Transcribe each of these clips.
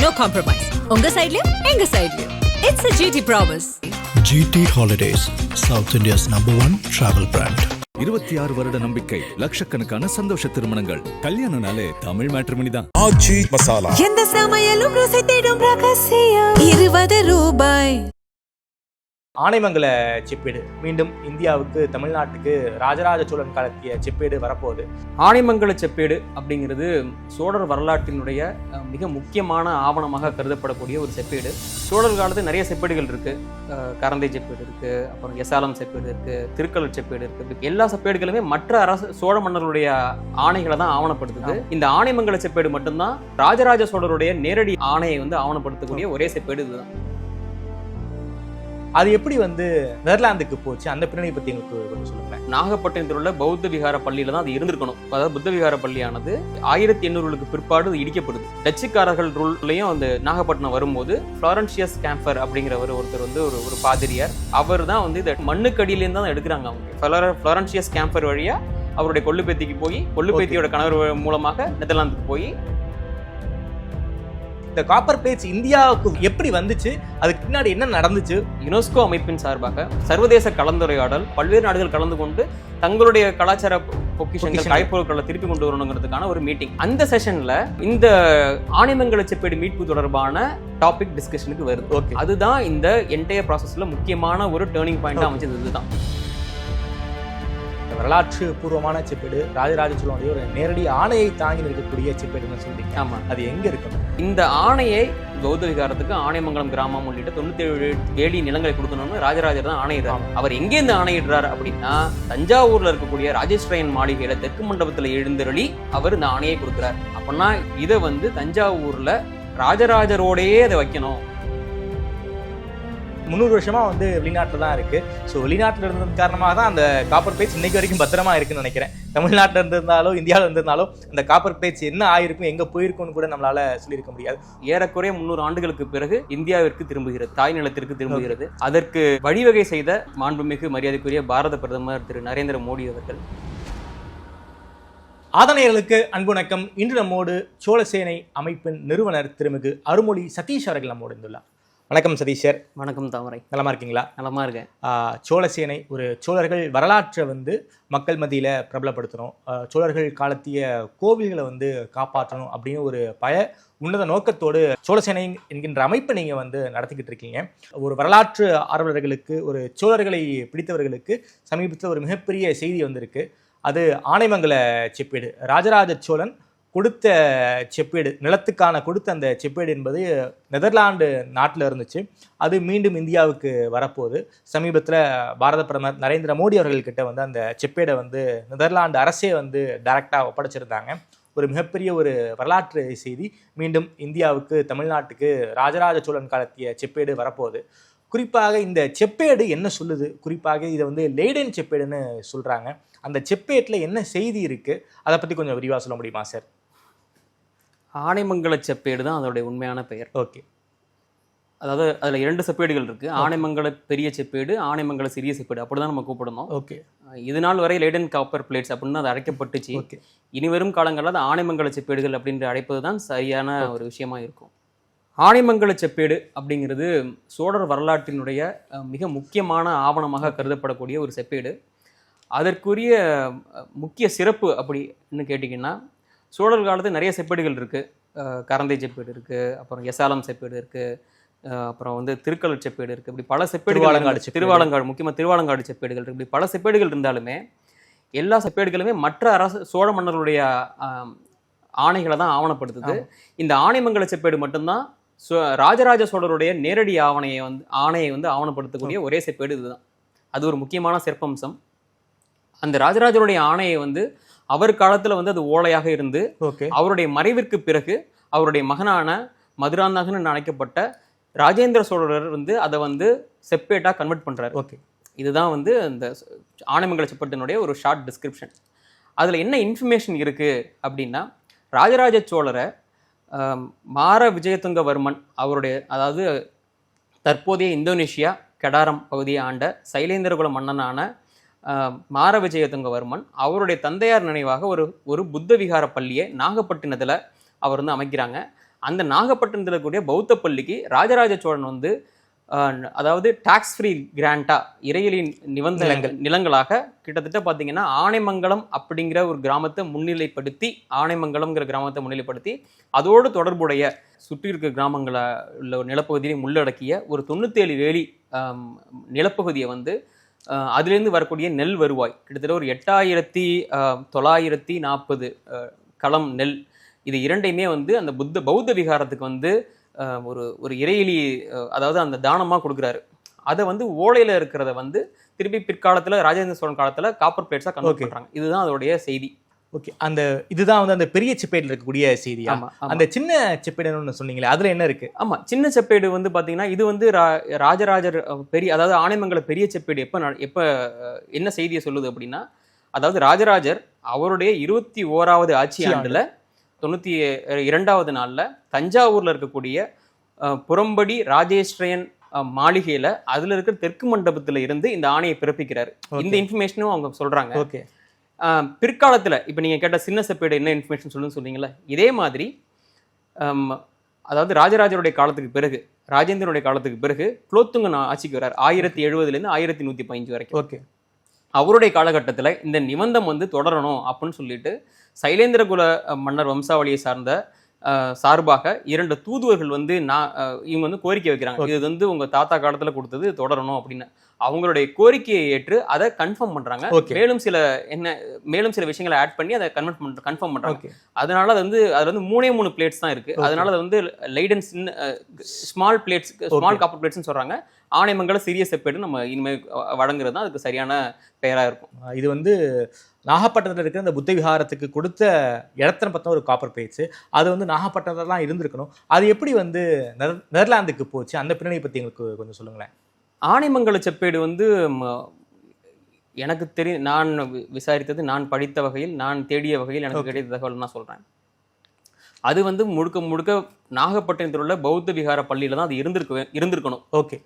no compromise. உங்க சைடுலயும் எங்க சைடுலயும். It's a GT promise. GT Holidays, South India's #1 travel brand. 26 வருட நம்பிக்கை, லட்சக்கணக்கான சந்தோஷ திருமணங்கள். கல்யாணம்னாலே தமிழ் மேட்ரிமோனி தான். ஆச்சி மசாலா. எந்த சமையலும் ருசி தேடும் ரகசியம். 20 ரூபாய். ஆனைமங்கல செப்பேடு மீண்டும் இந்தியாவுக்கு தமிழ்நாட்டுக்கு ராஜராஜ சோழன் காலத்திய செப்பேடு வரப்போகுது. ஆனைமங்கல செப்பேடு அப்படிங்கிறது சோழர் வரலாற்றினுடைய மிக முக்கியமான ஆவணமாக கருதப்படக்கூடிய ஒரு செப்பேடு. சோழர் காலத்தில் நிறைய செப்பேடுகள் இருக்கு. கரந்தை செப்பேடு இருக்கு, அப்புறம் எசாலம் செப்பேடு இருக்கு, திருக்கலர் செப்பேடு இருக்கு. எல்லா செப்பேடுகளுமே மற்ற அரசு சோழ மன்னர்களுடைய ஆணைகளை தான் ஆவணப்படுத்துது. இந்த ஆனைமங்கல செப்பேடு மட்டும்தான் ராஜராஜ சோழருடைய நேரடி ஆணையை ஆவணப்படுத்தக்கூடிய ஒரே செப்பேடு இதுதான். அது எப்படி நெதர்லாந்துக்கு போச்சு, அந்த பின்னணி பத்தி எங்களுக்கு கொஞ்சம் சொல்லுங்க. நாகப்பட்டினத்தில் உள்ள பௌத்த விகார பள்ளியில தான் அது இருந்திருக்கணும். அதாவது புத்த விகார பள்ளியானது 1800களுக்கு பிற்பாடு அது இடிக்கப்படுது. டச்சுக்காரர்கள் ரூல்லையும் அந்த நாகப்பட்டினம் வரும்போது ஃப்ளாரன்சியஸ் கேம்பர் அப்படிங்கிறவர் ஒருத்தர் ஒரு பாதிரியார், அவர் தான் இதை மண்ணுக்கடியிலேருந்து தான் எடுக்கிறாங்க. அவங்க ஃப்ளாரன்சியஸ் கேம்பர் வழியா அவருடைய கொள்ளுப்பேத்திக்கு போய் கொள்ளுப்பேத்தியோட கணவர் மூலமாக நெதர்லாந்துக்கு போய் இந்த காப்பர் பிளேட்ஸ் இந்தியாவுக்கு எப்படி வந்துச்சு, அதுக்கு பின்னாடி என்ன நடந்துச்சு? யுனெஸ்கோ அமைப்பின் சார்பாக சர்வதேச கலந்துரையாடல், பல்வேறு நாடுகள் கலந்து கொண்டு தங்களுடைய கலாச்சார பொக்கிஷங்கள் கைப்பொருட்களை திருப்பி கொண்டு வரணுங்கிறதுக்கான ஒரு மீட்டிங். அந்த செஷன்ல இந்த ஆனைமங்கல செப்பேடு மீட்பு தொடர்பான டாபிக் டிஸ்கஷனுக்கு வருது. அதுதான் இந்த என்டையர் ப்ராசஸ்ல முக்கியமான ஒரு டேர்னிங் பாயிண்ட் அமைச்சது. இதுதான் வரலாற்று பூர்வமான செப்பேடு, ராஜராஜ சோழனுடைய ஒரு நேரடி ஆணையை தாங்கி நிற்கக்கூடிய செப்பேடுன்னு சொல்றீங்க. ஆமா, அது எங்க இருக்கணும்? இந்த ஆணையை பௌத்த விகாரத்துக்கு ஆனைமங்கலம் கிராமம் உள்ளிட்ட 97 வேலி நிலங்களை கொடுக்கணும்னு ராஜராஜர் தான் ஆணையிடுறார். அவர் எங்கே இருந்து ஆணையிடுறார் அப்படின்னா, தஞ்சாவூர்ல இருக்கக்கூடிய ராஜேஸ்வரன் மாளிகையில தெற்கு மண்டபத்துல எழுந்தருளி அவர் இந்த ஆணையை கொடுக்குறார். அப்படின்னா இதை தஞ்சாவூர்ல ராஜராஜரோடையே அதை வைக்கணும். 300 வருஷமா வெளிநாட்டில் தான் இருக்கு. ஸோ வெளிநாட்டில் இருந்தது காரணமாக தான் அந்த காப்பர் பிளேட்ஸ் இன்னைக்கு வரைக்கும் பத்திரமா இருக்குன்னு நினைக்கிறேன். தமிழ்நாட்டில் இருந்திருந்தாலும் இந்தியாவில் இருந்திருந்தாலும் அந்த காப்பர் பிளேட்ஸ் என்ன ஆயிருக்கும், எங்க போயிருக்கும்னு கூட நம்மளால சொல்லியிருக்க முடியாது. ஏறக்குறைய 300 ஆண்டுகளுக்கு பிறகு இந்தியாவிற்கு திரும்புகிறது, தாய் நிலத்திற்கு திரும்புகிறது. அதற்கு வழிவகை செய்த மாண்புமிகு மரியாதைக்குரிய பாரத பிரதமர் திரு நரேந்திர மோடி அவர்கள். ஆதனையர்களுக்கு அன்பு வணக்கம். இன்று நம்மோடு சோழசேனை அமைப்பின் நிறுவனர் திருமிகு அருள்மொழி சதீஷ் அவர்கள் நம்மோடு இருந்துள்ளார். வணக்கம் சதீஷ் சார். வணக்கம் தாமரை. நலமா இருக்கீங்களா? நலமா இருக்கேன். சோழசேனை ஒரு சோழர்கள் வரலாற்றை மக்கள் மத்தியில் பிரபலப்படுத்தணும், சோழர்கள் காலத்திய கோவில்களை காப்பாற்றணும் அப்படின்னு ஒரு உன்னத நோக்கத்தோடு சோழசேனை என்கின்ற அமைப்பை நீங்கள் நடத்திக்கிட்டு இருக்கீங்க. ஒரு வரலாற்று ஆர்வலர்களுக்கு, ஒரு சோழர்களை பிடித்தவர்களுக்கு சமீபத்தில் ஒரு மிகப்பெரிய செய்தி வந்திருக்கு. அது ஆனைமங்கல செப்பேடு. ராஜராஜ சோழன் கொடுத்த செப்பேடு, நிலத்துக்கான கொடுத்த அந்த செப்பேடு என்பது நெதர்லாந்து நாட்டில் இருந்துச்சு. அது மீண்டும் இந்தியாவுக்கு வரப்போகுது. சமீபத்தில் பாரத பிரதமர் நரேந்திர மோடி அவர்கள்கிட்ட அந்த செப்பேடை நெதர்லாந்து அரசே டைரக்டாக ஒப்படைச்சிருந்தாங்க. ஒரு மிகப்பெரிய ஒரு வரலாற்று செய்தி. மீண்டும் இந்தியாவுக்கு, தமிழ்நாட்டுக்கு ராஜராஜ சோழன் காலத்திய செப்பேடு வரப்போகுது. குறிப்பாக இந்த செப்பேடு என்ன சொல்லுது? குறிப்பாக இதை லெய்டன் செப்பேடுன்னு சொல்கிறாங்க. அந்த செப்பேட்டில் என்ன செய்தி இருக்குது, அதை பற்றி கொஞ்சம் விரிவாக சொல்ல முடியுமா சார்? ஆனைமங்கல செப்பேடு தான் அதோடைய உண்மையான பெயர். ஓகே. அதாவது அதில் 2 செப்பேடுகள் இருக்குது. ஆனைமங்கல பெரிய செப்பேடு, ஆனைமங்கல சிறிய செப்பேடு, அப்படி தான் நம்ம கூப்பிடணும். ஓகே. இது நாள் வரை லேடன் காப்பர் பிளேட்ஸ் அப்படின்னு அது அழைக்கப்பட்டுச்சு. ஓகே. இனி வரும் காலங்களில் அது ஆனைமங்கல செப்பேடுகள் அப்படின்ற அழைப்பது தான் சரியான ஒரு விஷயமா இருக்கும். ஆனைமங்கல செப்பேடு அப்படிங்கிறது சோழர் வரலாற்றினுடைய மிக முக்கியமான ஆவணமாக கருதப்படக்கூடிய ஒரு செப்பேடு. அதற்குரிய முக்கிய சிறப்பு அப்படின்னு கேட்டிங்கன்னா, சோழர் காலத்தில் நிறைய செப்பேடுகள் இருக்குது. கரந்தை செப்பேடு இருக்குது, அப்புறம் எசாலம் செப்பேடு இருக்குது, அப்புறம் திருக்கலர் செப்பேடு இருக்குது. இப்படி பல செப்பேடுகள், திருவாலங்காடு, முக்கியமாக திருவாலங்காடு செப்பேடுகள் இருக்குது. இப்படி பல செப்பேடுகள் இருந்தாலுமே எல்லா செப்பேடுகளுமே மற்ற அரசு சோழ மன்னர்களுடைய ஆணைகளை தான் ஆவணப்படுத்துது. இந்த ஆனைமங்கல செப்பேடு மட்டும்தான் ராஜராஜ சோழருடைய நேரடி ஆணையை ஆவணப்படுத்தக்கூடிய ஒரே செப்பேடு இதுதான். அது ஒரு முக்கியமான சிறப்பம்சம். அந்த ராஜராஜருடைய ஆணையை அவர் காலத்துல அது ஓலையாக இருந்து, அவருடைய மறைவிற்கு பிறகு அவருடைய மகனான மதுராந்தகன் அழைக்கப்பட்ட ராஜேந்திர சோழர் அதை செப்பேட்டா கன்வெர்ட் பண்றாரு. ஓகே. இதுதான் இந்த ஆனைமங்கல செப்பேட்டினுடைய ஒரு ஷார்ட் டிஸ்கிரிப்ஷன். அதுல என்ன இன்ஃபர்மேஷன் இருக்கு அப்படின்னா, ராஜராஜ சோழரை மார விஜயதுங்கவர்மன் அவருடைய, அதாவது தற்போதைய இந்தோனேஷியா கெடாரம் பகுதியை ஆண்ட சைலேந்திரகுல மன்னனான மார விஜயதுங்கவர்மன் அவருடைய தந்தையார் நினைவாக ஒரு புத்த விகார பள்ளியை நாகப்பட்டினத்தில் அவர் அமைக்கிறாங்க. அந்த நாகப்பட்டினத்தில் இருக்கக்கூடிய பௌத்த பள்ளிக்கு ராஜராஜ சோழன் வந்து அதாவது டாக்ஸ் ஃப்ரீ கிராண்டா இறையிலி நிலங்களாக கிட்டத்தட்ட பார்த்தீங்கன்னா ஆனைமங்கலம் அப்படிங்கிற ஒரு கிராமத்தை முன்னிலைப்படுத்தி, ஆனைமங்கலம்ங்கிற கிராமத்தை முன்னிலைப்படுத்தி அதோடு தொடர்புடைய சுற்றி இருக்கிற கிராமங்களை உள்ள நிலப்பகுதியை உள்ளடக்கிய ஒரு 97 வேலி நிலப்பகுதியை வந்து அதுலேருந்து வரக்கூடிய நெல் வருவாய் கிட்டத்தட்ட ஒரு 8940 களம் நெல், இது இரண்டையுமே வந்து அந்த பௌத்த விகாரத்துக்கு வந்து ஒரு இறையிலி அதாவது அந்த தானமாக கொடுக்குறாரு. அதை வந்து ஓலையில் இருக்கிறத வந்து திருப்பி பிற்காலத்தில் ராஜேந்திர சோழன் காலத்தில் காப்பர் பிளேட்ஸாக கன்வெர்ட் பண்ணுறாங்க. இதுதான் அதோடைய செய்தி. ஓகே, இதுதான் வந்து அந்த பெரிய செப்பேடில் இருக்கக்கூடிய செய்தி. அந்த சின்ன செப்பேடுன்னு சொன்னீங்களே, அதில் என்ன இருக்கு? ஆமாம், சின்ன செப்பேடு வந்து பார்த்தீங்கன்னா இது வந்து ராஜராஜர் அதாவது ஆனைமங்கல பெரிய செப்பேடு எப்போ என்ன செய்தியை சொல்லுது அப்படின்னா, அதாவது ராஜராஜர் அவருடைய 21வது ஆட்சி ஆண்டில் 92வது நாளில் தஞ்சாவூர்ல இருக்கக்கூடிய புறம்படி ராஜேஸ்வரியன் மாளிகையில அதுல இருக்கிற தெற்கு மண்டபத்துல இருந்து இந்த ஆணையை பிறப்பிக்கிறாரு. இந்த இன்ஃபர்மேஷனும் அவங்க சொல்றாங்க. ஓகே, பிற்காலத்துல இப்ப நீங்க கேட்ட சின்ன செப்பேடு என்ன இன்ஃபர்மேஷன் சொல்லுன்னு சொன்னீங்களா, இதே மாதிரி அதாவது ராஜராஜருடைய காலத்துக்கு பிறகு, ராஜேந்திரனுடைய காலத்துக்கு பிறகு குலோத்துங்கன் ஆட்சிக்கு வர்றார் 1070 1115 வரைக்கும். ஓகே, அவருடைய காலகட்டத்தில் இந்த நிபந்தம் வந்து தொடரணும் அப்படின்னு சொல்லிட்டு சைலேந்திரகுல மன்னர் வம்சாவளியை சார்பாக 2 தூதுவர்கள் வந்து இவங்க வந்து கோரிக்கை வைக்கிறாங்க. இது வந்து உங்க தாத்தா காலத்துல கொடுத்தது தொடரணும் அப்படின்னு. அவங்களுடைய கோரிக்கையை ஏற்று அதை கன்ஃபார்ம் பண்றாங்க. மேலும் சில விஷயங்களை ஆட் பண்ணி அதை கன்ஃபார்ம் பண்றாங்க. அதனால அது வந்து அதுல வந்து 3 பிளேட்ஸ் தான் இருக்கு. அதனால அது வந்து லைடன்ஸ் ஸ்மால் பிளேட்ஸ், ஸ்மால் காப்பர் பிளேட்ஸ்னு சொல்றாங்க. ஆனைமங்கல சிறிய செப்பேடு நம்ம இனிமேல் வழங்குறது தான் அதுக்கு சரியான பெயரா இருக்கும். இது வந்து நாகப்பட்டினத்தில் இருக்கிற அந்த புத்த விஹாரத்துக்கு கொடுத்த இடத்துல பார்த்தா ஒரு காப்பர் பிளேட்ஸ், அது வந்து நாகப்பட்டினத்தில் தான் இருந்திருக்கணும். அது எப்படி வந்து நெதர்லாந்துக்கு போச்சு, அந்த பின்னணி பற்றி எங்களுக்கு கொஞ்சம் சொல்லுங்களேன். ஆனைமங்கல செப்பேடு வந்து எனக்கு நான் விசாரித்தது, நான் படித்த வகையில், நான் தேடிய வகையில் எனக்கு கிடைத்த தகவல் நான் சொல்கிறேன். அது வந்து முழுக்க நாகப்பட்டினத்தில் உள்ள பௌத்த விகார பள்ளியில் தான் அது இருந்திருக்கணும். ஓகே,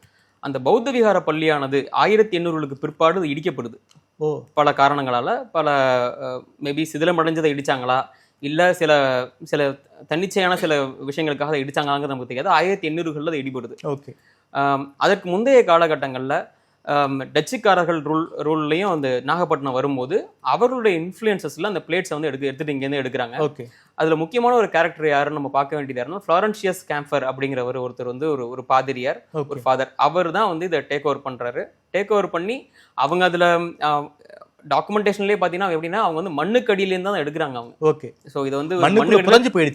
அந்த பௌத்த விகார பள்ளியானது 1800களுக்கு பிற்பாடு அது இடிக்கப்படுது. பல காரணங்களால், பல மேபி சிதிலமடைஞ்சதை இடிச்சாங்களா, இல்லை சில தன்னிச்சையான சில விஷயங்களுக்காக அதை இடிச்சாங்களாங்கிறது நமக்கு தெரியாது. 1800களில் அது இடிபடுது. ஓகே, அதற்கு முந்தைய காலகட்டங்களில் டச்சுக்காரர்கள் ரூல்லையும் அந்த நாகப்பட்டினம் வரும்போது அவர்களுடைய இன்ஃப்ளூயன்சஸ்ல அந்த பிளேட்ஸை வந்து எடுத்துட்டு இங்கேருந்து எடுக்கிறாங்க. ஓகே, அதுல முக்கியமான ஒரு கேரக்டர் யாருன்னு நம்ம பார்க்க வேண்டியது யாருன்னா, ஃப்ளாரன்சியஸ் கேம்பர் அப்படிங்கிற ஒருத்தர் வந்து ஒரு பாதிரியார், ஒரு ஃபாதர். அவர் தான் வந்து இதை டேக் ஓவர் பண்றாரு. டேக் ஓவர் பண்ணி அவங்க அதுல டாக்குமெண்டேஷன்லேயே பார்த்தீங்கன்னா எப்படின்னா, அவங்க வந்து மண்ணுக்கடியிலேருந்து தான் எடுக்கிறாங்க அவங்க. ஓகே, ஸோ இதை வந்து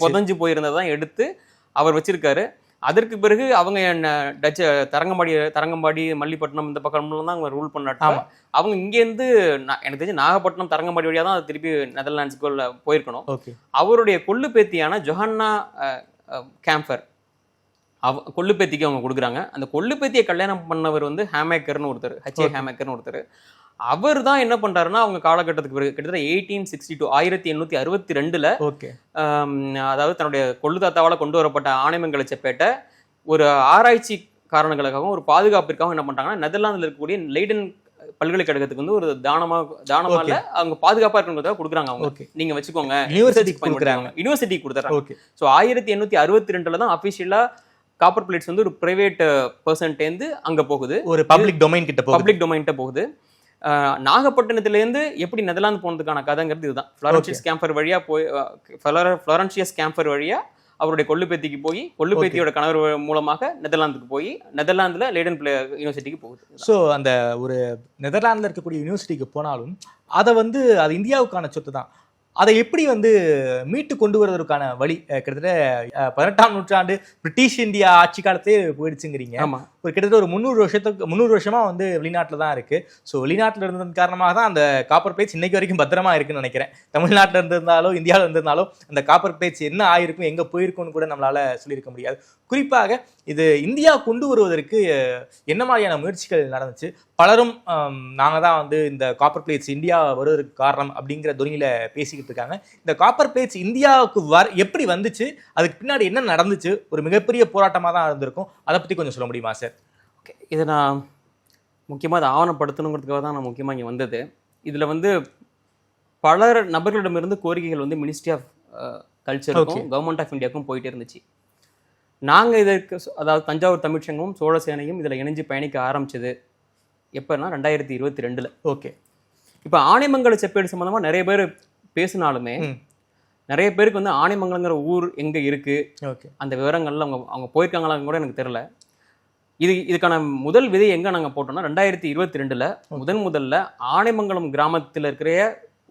புதஞ்சு போயிருந்ததான் எடுத்து அவர் வச்சிருக்காரு. அதற்கு பிறகு அவங்க டச்சு தரங்கம்பாடி மல்லிப்பட்டினம் இந்த பக்கம்லாம் தான் அவங்க ரூல் பண்ணாட்டா, அவங்க இங்கேருந்து எனக்கு தெரிஞ்சு நாகப்பட்டினம் தரங்கம்பாடி வழியாக தான் திருப்பி நெதர்லாண்ட்ஸுக்குள்ள போயிருக்கணும். அவருடைய கொள்ளு பேத்தியான ஜொஹன்னா கேம்பர் கொள்ளு பேத்திக்கு அவங்க கொடுக்குறாங்க. அந்த கொள்ளு பேத்தியை கல்யாணம் பண்ணவர் வந்து ஹேமேக்கர்னு ஒருத்தர், ஹேமேக்கர்னு ஒருத்தர். அவர் தான் என்ன பண்றாருன்னா, அவங்க காலகட்டத்துக்கு பிறகு கிட்டத்தட்ட 1862 1862ல அதாவது தன்னுடைய கொள்ளு தாத்தாவால் கொண்டு வரப்பட்ட ஆனைமங்கல செப்பேட்டை ஒரு ஆராய்ச்சி காரணங்களுக்காகவும் ஒரு பாதுகாப்பிற்காகவும் என்ன பண்றாங்கன்னா, நெதர்லாந்துல இருக்கக்கூடிய லெய்டன் பல்கலைக்கழகத்துக்கு வந்து ஒரு தானமால அவங்க பாதுகாப்பா இருக்கணுங்கிறத கொடுக்குறாங்க. அவங்க நீங்க வச்சுக்கோங்க, யூனிவர்சிட்டி கொடுத்துறாங்க. ஸோ 1862ல தான் அபிஷியலா காப்பர் பிளேட்ஸ் வந்து ஒரு பிரைவேட் பர்சன்டேந்து அங்க போகுது, ஒரு பப்ளிக் டொமைன்கிட்ட போகுது. நாகப்பட்டினத்திலேருந்து எப்படி நெதர்லாந்து போனதுக்கான கதைங்கிறது இதுதான். ஃப்ளாரன்சியஸ் கேம்பர் வழியா அவருடைய கொள்ளுப்பேத்திக்கு போய், கொள்ளுப்பேத்தியோட கணவர் மூலமாக நெதர்லாந்துக்கு போய், நெதர்லாந்துல லெய்டன் யூனிவர்சிட்டிக்கு போகுது. ஸோ அந்த ஒரு நெதர்லாந்துல இருக்கக்கூடிய யூனிவர்சிட்டிக்கு போனாலும் அதை வந்து அது இந்தியாவுக்கான சொத்து தான். அதை எப்படி வந்து மீட்டு கொண்டு வருவதற்கான வழி கிட்டத்தட்ட 18ஆம் நூற்றாண்டு பிரிட்டிஷ் இந்தியா ஆட்சி காலத்தே போயிடுச்சுங்கிறீங்க. ஒரு கிட்டத்தட்ட ஒரு 300 வருஷமா வந்து வெளிநாட்டில் தான் இருக்கு. ஸோ வெளிநாட்டில் இருந்தது காரணமாக தான் அந்த காப்பர் பிளேட்ஸ் இன்னைக்கு வரைக்கும் பத்திரமா இருக்குன்னு நினைக்கிறேன். தமிழ்நாட்டில் இருந்திருந்தாலோ இந்தியாவில் இருந்திருந்தாலும் அந்த காப்பர் பிளேட்ஸ் என்ன ஆயிருக்கும், எங்கே போயிருக்கும்னு கூட நம்மளால சொல்லியிருக்க முடியாது. குறிப்பாக இது இந்தியா கொண்டு வருவதற்கு என்ன மாதிரியான முயற்சிகள் நடந்துச்சு? பலரும் நாங்கள் தான் வந்து இந்த காப்பர் பிளேட்ஸ் இந்தியா வருவதற்கு காரணம் அப்படிங்கிற துணியில பேசிக்கிட்டு இருக்காங்க. இந்த காப்பர் பிளேட்ஸ் இந்தியாவுக்கு எப்படி வந்துச்சு, அதுக்கு பின்னாடி என்ன நடந்துச்சு? ஒரு மிகப்பெரிய போராட்டமாக தான் இருந்திருக்கும். அதை பற்றி கொஞ்சம் சொல்ல முடியுமா சார்? ஓகே, இதை நான் முக்கியமாக அதை ஆவணப்படுத்தணுங்கிறதுக்காக தான் நான் முக்கியமாக இங்கே வந்தது. இதில் வந்து பல நபர்களிடமிருந்து கோரிக்கைகள் வந்து மினிஸ்ட்ரி ஆஃப் கல்ச்சருக்கும் கவர்மெண்ட் ஆஃப் இந்தியாவுக்கும் போயிட்டே இருந்துச்சு. நாங்கள் இதற்கு அதாவது தஞ்சாவூர் தமிழ்ச்சங்கமும் சோழ சேனையும் இதில் இணைஞ்சு பயணிக்க ஆரம்பிச்சது எப்போனா 2022. ஓகே. இப்போ ஆனைமங்கல செப்பேடு சம்மந்தமாக நிறைய பேர் பேசினாலுமே நிறைய பேருக்கு வந்து ஆனைமங்கலங்கிற ஊர் எங்கே இருக்குது, ஓகே, அந்த விவரங்கள்ல அவங்க போயிருக்காங்களான்னு கூட எனக்கு தெரியல. இதுக்கான முதல் விதை எங்கே நாங்கள் போட்டோம்னா 2022 முதல்ல ஆனைமங்கலம் கிராமத்தில் இருக்கிற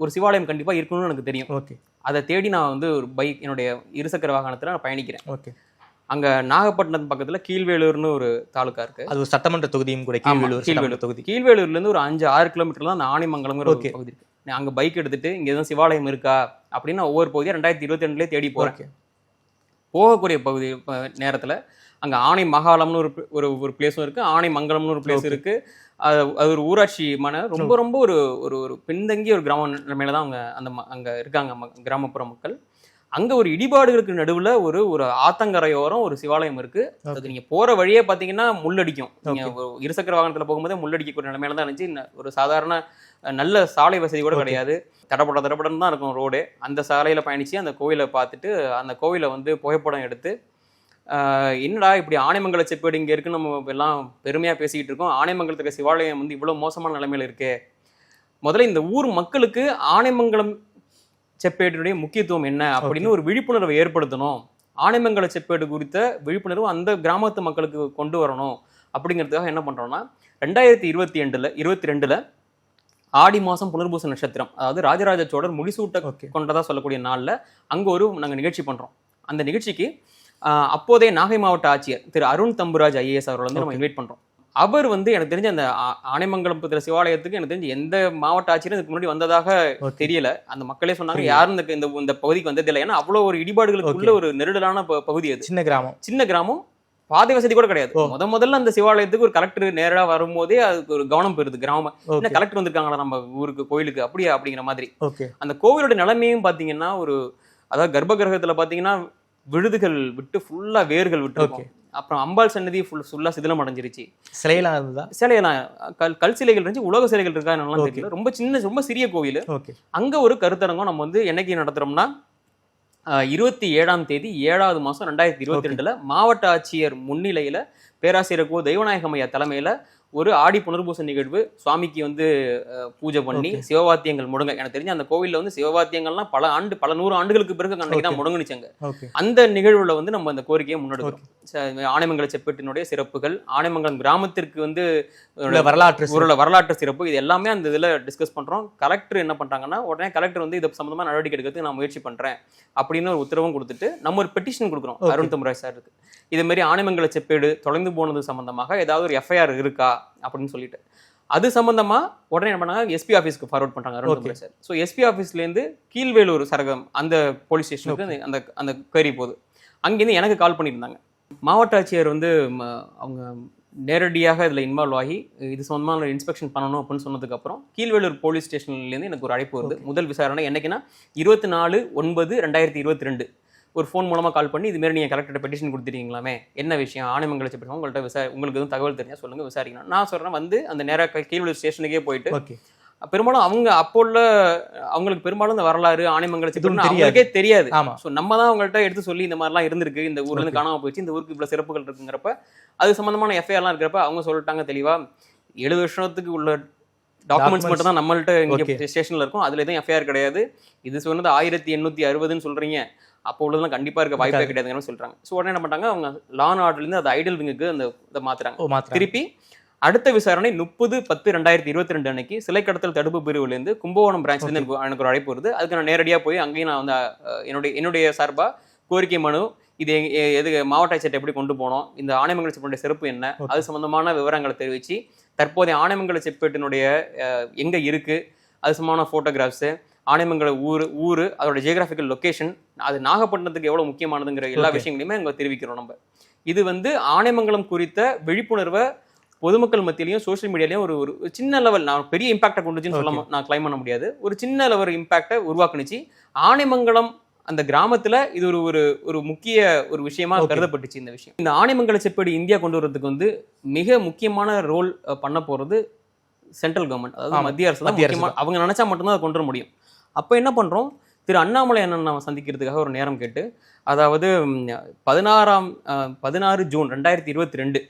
ஒரு சிவாலயம் கண்டிப்பாக இருக்கணும்னு எனக்கு தெரியும். ஓகே. அதை தேடி நான் வந்து ஒரு பைக் என்னுடைய இருசக்கர வாகனத்தில் நான் பயணிக்கிறேன். ஓகே. அங்கே நாகப்பட்டினம் பக்கத்தில் கீழ்வேலூர்னு ஒரு தாலுக்கா இருக்கு. அது ஒரு சட்டமன்ற தொகுதியும் கூட, கீழ்வேலூர் தொகுதி. கீழ்வேலூர்லேருந்து ஒரு 5-6 கிலோமீட்டர் தான் அந்த ஆனைமங்கலம்ங்கிற ஒரு பகுதி இருக்கு. நான் அங்கே பைக் எடுத்துட்டு இங்கே எதுவும் சிவாலயம் இருக்கா அப்படின்னு நான் ஒவ்வொரு பகுதியாக 2022 தேடி போகிறேன். போகக்கூடிய பகுதி நேரத்தில் அங்கே ஆனை மகாலம்னு ஒரு பிளேஸும் இருக்குது, ஆனை மங்கலம்னு ஒரு பிளேஸ் இருக்குது. அது ஒரு ஊராட்சி ரொம்ப ரொம்ப ஒரு ஒரு பின்தங்கிய ஒரு கிராம நிலைமையில தான் அங்கே இருக்காங்க கிராமப்புற மக்கள். அங்கே ஒரு இடிபாடுகளுக்கு நடுவில் ஒரு ஆத்தங்கரையோரம் ஒரு சிவாலயம் இருக்குது. அது நீங்கள் போகிற வழியே பார்த்தீங்கன்னா முள்ளடிக்கும். நீங்கள் இருசக்கர வாகனத்தில் போகும்போதே முள்ளடிக்கக்கூடிய நிலைமையில தான் இருந்துச்சு. ஒரு சாதாரண நல்ல சாலை வசதி கூட கிடையாது. தடப்படன்னு தான் இருக்கும் ரோடு. அந்த சாலையில் பயணித்து அந்த கோயிலை பார்த்துட்டு அந்த கோவிலை வந்து புகைப்படம் எடுத்து என்னடா இப்படி ஆனைமங்கல செப்பேடு இங்கே இருக்குன்னு நம்ம எல்லாம் பெருமையாக பேசிக்கிட்டு இருக்கோம். ஆனைமங்கலத்துக்கு சிவாலயம் வந்து இவ்வளோ மோசமான நிலைமையில் இருக்கே. முதல்ல இந்த ஊர் மக்களுக்கு ஆனைமங்கலம் செப்பேடுடைய முக்கியத்துவம் என்ன அப்படின்னு ஒரு விழிப்புணர்வை ஏற்படுத்தணும். ஆனைமங்கல செப்பேடு குறித்த விழிப்புணர்வு அந்த கிராமத்து மக்களுக்கு கொண்டு வரணும் அப்படிங்கிறதுக்காக என்ன பண்ணுறோம்னா 2022 ஆடி மாதம் புனர்பூச நட்சத்திரம், அதாவது ராஜராஜ சோழர் முடிசூட்ட கொண்டதா சொல்லக்கூடிய நாளில் அங்கே நாங்கள் நிகழ்ச்சி பண்ணுறோம். அந்த நிகழ்ச்சிக்கு அப்போதைய நாகை மாவட்ட ஆட்சியர் திரு அருண் தம்புராஜ் ஐஏஎஸ் அவர்கள் வந்து நம்ம இன்வைட் பண்ணுறோம். அவர் வந்து எனக்கு தெரிஞ்ச அந்த ஆனைமங்கலம் சிவாலயத்துக்கு எனக்கு தெரிஞ்ச எந்த மாவட்ட ஆட்சியரும் இதுக்கு முன்னாடி வந்ததாக தெரியல. அந்த மக்களே சொன்னாங்க யாரும் இந்த பகுதிக்கு வந்ததில்லை. ஏன்னா அவ்வளோ ஒரு இடிபாடுகளுக்குள்ள ஒரு நெருடலான பகுதி அது. சின்ன கிராமம், பாதை வசதி கூட கிடையாது. முதல்ல அந்த சிவாலயத்துக்கு ஒரு கலெக்டர் நேரா வரும்போதே அதுக்கு ஒரு கவனம் பெறுது கிராமம். என்ன கலெக்டர் வந்திருக்காங்களா நம்ம ஊருக்கு கோயிலுக்கு அப்படிங்கிற மாதிரி. அந்த கோவிலோட நிலைமையும் பாத்தீங்கன்னா அதாவது கர்ப்ப கிரகத்துல பாத்தீங்கன்னா விழுதுகள் விட்டு ஃபுல்லா வேர்கள் விட்டு, அப்புறம் அம்பாள் சன்னதி ஃபுல்லா சிதிலம் அடைஞ்சிருச்சு. சிலையெல்லாம் கல் சிலைகள் இருந்துச்சு, உலக சிலைகள் இருக்கா என்னெல்லாம் தெரியல. ரொம்ப சிறிய கோவில். அங்க ஒரு கருத்தரங்கம் நம்ம வந்து என்னைக்கு நடத்துறோம்னா 27ஆம் தேதி 7வது மாதம் 2022 மாவட்ட ஆட்சியர் முன்னிலையில பேராசிரியர் கோ தெய்வநாயகம் ஐயா தலைமையில ஒரு ஆடி புனர்பூச நிகழ்வு, சுவாமிக்கு வந்து பூஜை பண்ணி சிவவாத்தியங்கள் முடங்க. எனக்கு தெரிஞ்ச அந்த கோவில்ல வந்து சிவவாத்தியங்கள்லாம் பல 100 ஆண்டுகளுக்கு பிறகு அன்னைக்கு தான் முடங்குனுச்சாங்க. அந்த நிகழ்வுல வந்து நம்ம அந்த கோரிக்கையை முன்னெடுக்கிறோம். ஆனைமங்கல செப்பேட்டினுடைய சிறப்புகள், ஆனைமங்கலம் கிராமத்திற்கு வந்து வரலாற்று சிறப்பு, இது எல்லாமே அந்த இதுல டிஸ்கஸ் பண்றோம். கலெக்டர் என்ன பண்றாங்கன்னா உடனே கலெக்டர் வந்து இது சம்பந்தமா நடவடிக்கை எடுக்கிறதுக்கு நான் முயற்சி பண்றேன் அப்படின்னு ஒரு உத்தரவும் கொடுத்துட்டு நம்ம ஒரு பெட்டிஷன் கொடுக்குறோம் அருண் தம்புராஜ் சாருக்கு. இது மாதிரி ஆனைமங்கல செப்பேடு தொலைந்து போனது சம்பந்தமாக ஏதாவது ஒரு எஃப்ஐஆர் இருக்கா அப்படின்னு சொல்லிட்டு அது சம்பந்தமா உடனே என்ன பண்ணாங்க, எஸ்பி ஆஃபீஸ்க்கு ஃபார்வர்ட் பண்றாங்க Arun Thamburaj sir. So SP ஆஃபீஸ்லேருந்து கீழ்வேலூர் சரகம் அந்த போலீஸ் ஸ்டேஷனுக்கு அந்த query போகுது. அங்கேருந்து எனக்கு கால் பண்ணியிருந்தாங்க. மாவட்ட ஆட்சியர் வந்து அவங்க நேரடியாக இதில் இன்வால்வ் ஆகி இது சம்பந்தமாக இன்ஸ்பெக்ஷன் பண்ணணும் அப்படின்னு சொன்னதுக்கப்புறம் கீழ்வேலூர் போலீஸ் ஸ்டேஷன்லேருந்து எனக்கு ஒரு அழைப்பு வருது. முதல் விசாரணை என்னைக்குன்னா 24/9/2022 ஒரு ஃபோன் மூலமாக கால் பண்ணி இதுமாரி நீங்கள் கலெக்டர் பெட்டிஷன் கொடுத்துருக்கீங்களாமே, என்ன விஷயம், ஆனைமங்கல செப்பேடு உங்கள்கிட்ட உங்களுக்கு எதுவும் தகவல் தெரிஞ்சா சொல்லுங்கள் விசாரிக்கணும். நான் சொல்கிறேன் வந்து அந்த நேராக கீழ்வேலூர் ஸ்டேஷனுக்கே போயிட்டு பெரும்பாலும் அவங்களுக்கு பெரும்பாலும் இந்த வரலாறு ஆனைமங்கல செப்பேடு அவங்களுக்கே தெரியாது. ஸோ நம்ம தான் அவங்கள்ட்ட எடுத்து சொல்லி இந்த மாதிரிலாம் இருந்திருக்கு, இந்த ஊர்ல இருந்து காணாமல் போயிடுச்சு, இந்த ஊருக்கு இவ்வளோ சிறப்புகள் இருக்குங்கிறப்ப அது சம்பந்தமான எஃப்ஐஆர்லாம் இருக்கிறப்ப அவங்க சொல்லிட்டாங்க தெளிவா 7 வருஷத்துக்கு உள்ள டாக்குமெண்ட்ஸ் மட்டும் தான் நம்மள்ட்ட இங்கே ஸ்டேஷன்ல இருக்கும், அதுல எதுவும் எஃப்ஐஆர் கிடையாது. இது சொன்னது 1860 சொல்றீங்க, அப்போ உள்ளதெல்லாம் கண்டிப்பா இருக்க வாய்ப்பே கிடையாதுன்னு சொல்றாங்க. ஸோ உடனே என்ன பண்ணாங்க, அவங்க லான் ஆர்டர்லேருந்து அது ஐடல் விங்குக்கு அந்த இதை மாத்துறாங்க. திருப்பி அடுத்த விசாரணை 30/10/2022 அன்னைக்கு சிலை கடத்தல் தடுப்பு பிரிவுலேருந்து கும்பகோணம் பிரான்ச்லேருந்து எனக்கு ஒரு அழைப்பு வருது. அதுக்கு நான் நேரடியாக போய் அங்கேயும் நான் வந்து என்னுடைய சார்பாக கோரிக்கை மனு, இது எது மாவட்ட ஆட்சியர்கிட்ட எப்படி கொண்டு போனோம், இந்த ஆனைமங்கல செப்பேட்டுடைய சிறப்பு என்ன, அது சம்பந்தமான விவரங்களை தெரிவித்து தற்போதைய ஆனைமங்கல செப்பேட்டினுடைய எங்கே இருக்குது அது சம்பந்தமான ஃபோட்டோகிராஃப்ஸு, ஆனைமங்கல ஊர் அதோட ஜியோகிராஃபிக்கல் லொக்கேஷன், அது நாகப்பட்டினத்துக்கு எவ்வளோ முக்கியமானதுங்கிற எல்லா விஷயங்களையுமே அங்கே தெரிவிக்கிறோம். நம்ம இது வந்து ஆனைமங்கலம் குறித்த விழிப்புணர்வை பொதுமக்கள் மத்தியிலையும் சோஷியல் மீடியாலையும் ஒரு சின்ன லெவல், நான் பெரிய இம்பாக்டை கொண்டுச்சுன்னு சொல்ல நான் கிளைம் பண்ண முடியாது, ஒரு சின்ன லெவல் இம்பாக்டை உருவாக்குனுச்சு. ஆனைமங்கலம் அந்த கிராமத்துல இது ஒரு முக்கிய ஒரு விஷயமா கருதப்பட்டுச்சு. இந்த விஷயம், இந்த ஆனைமங்கல செப்பேடு இந்தியா கொண்டு வரதுக்கு வந்து மிக முக்கியமான ரோல் பண்ண போறது சென்ட்ரல் கவர்மெண்ட், அதாவது மத்திய அரசு தான். அவங்க நினைச்சா மட்டும்தான் அதை கொண்டு வர முடியும். அப்போ என்ன பண்றோம், திரு அண்ணாமலை அண்ணன் நம்ம சந்திக்கிறதுக்காக ஒரு நேரம் கேட்டு, அதாவது 16 ஜூன் 2022,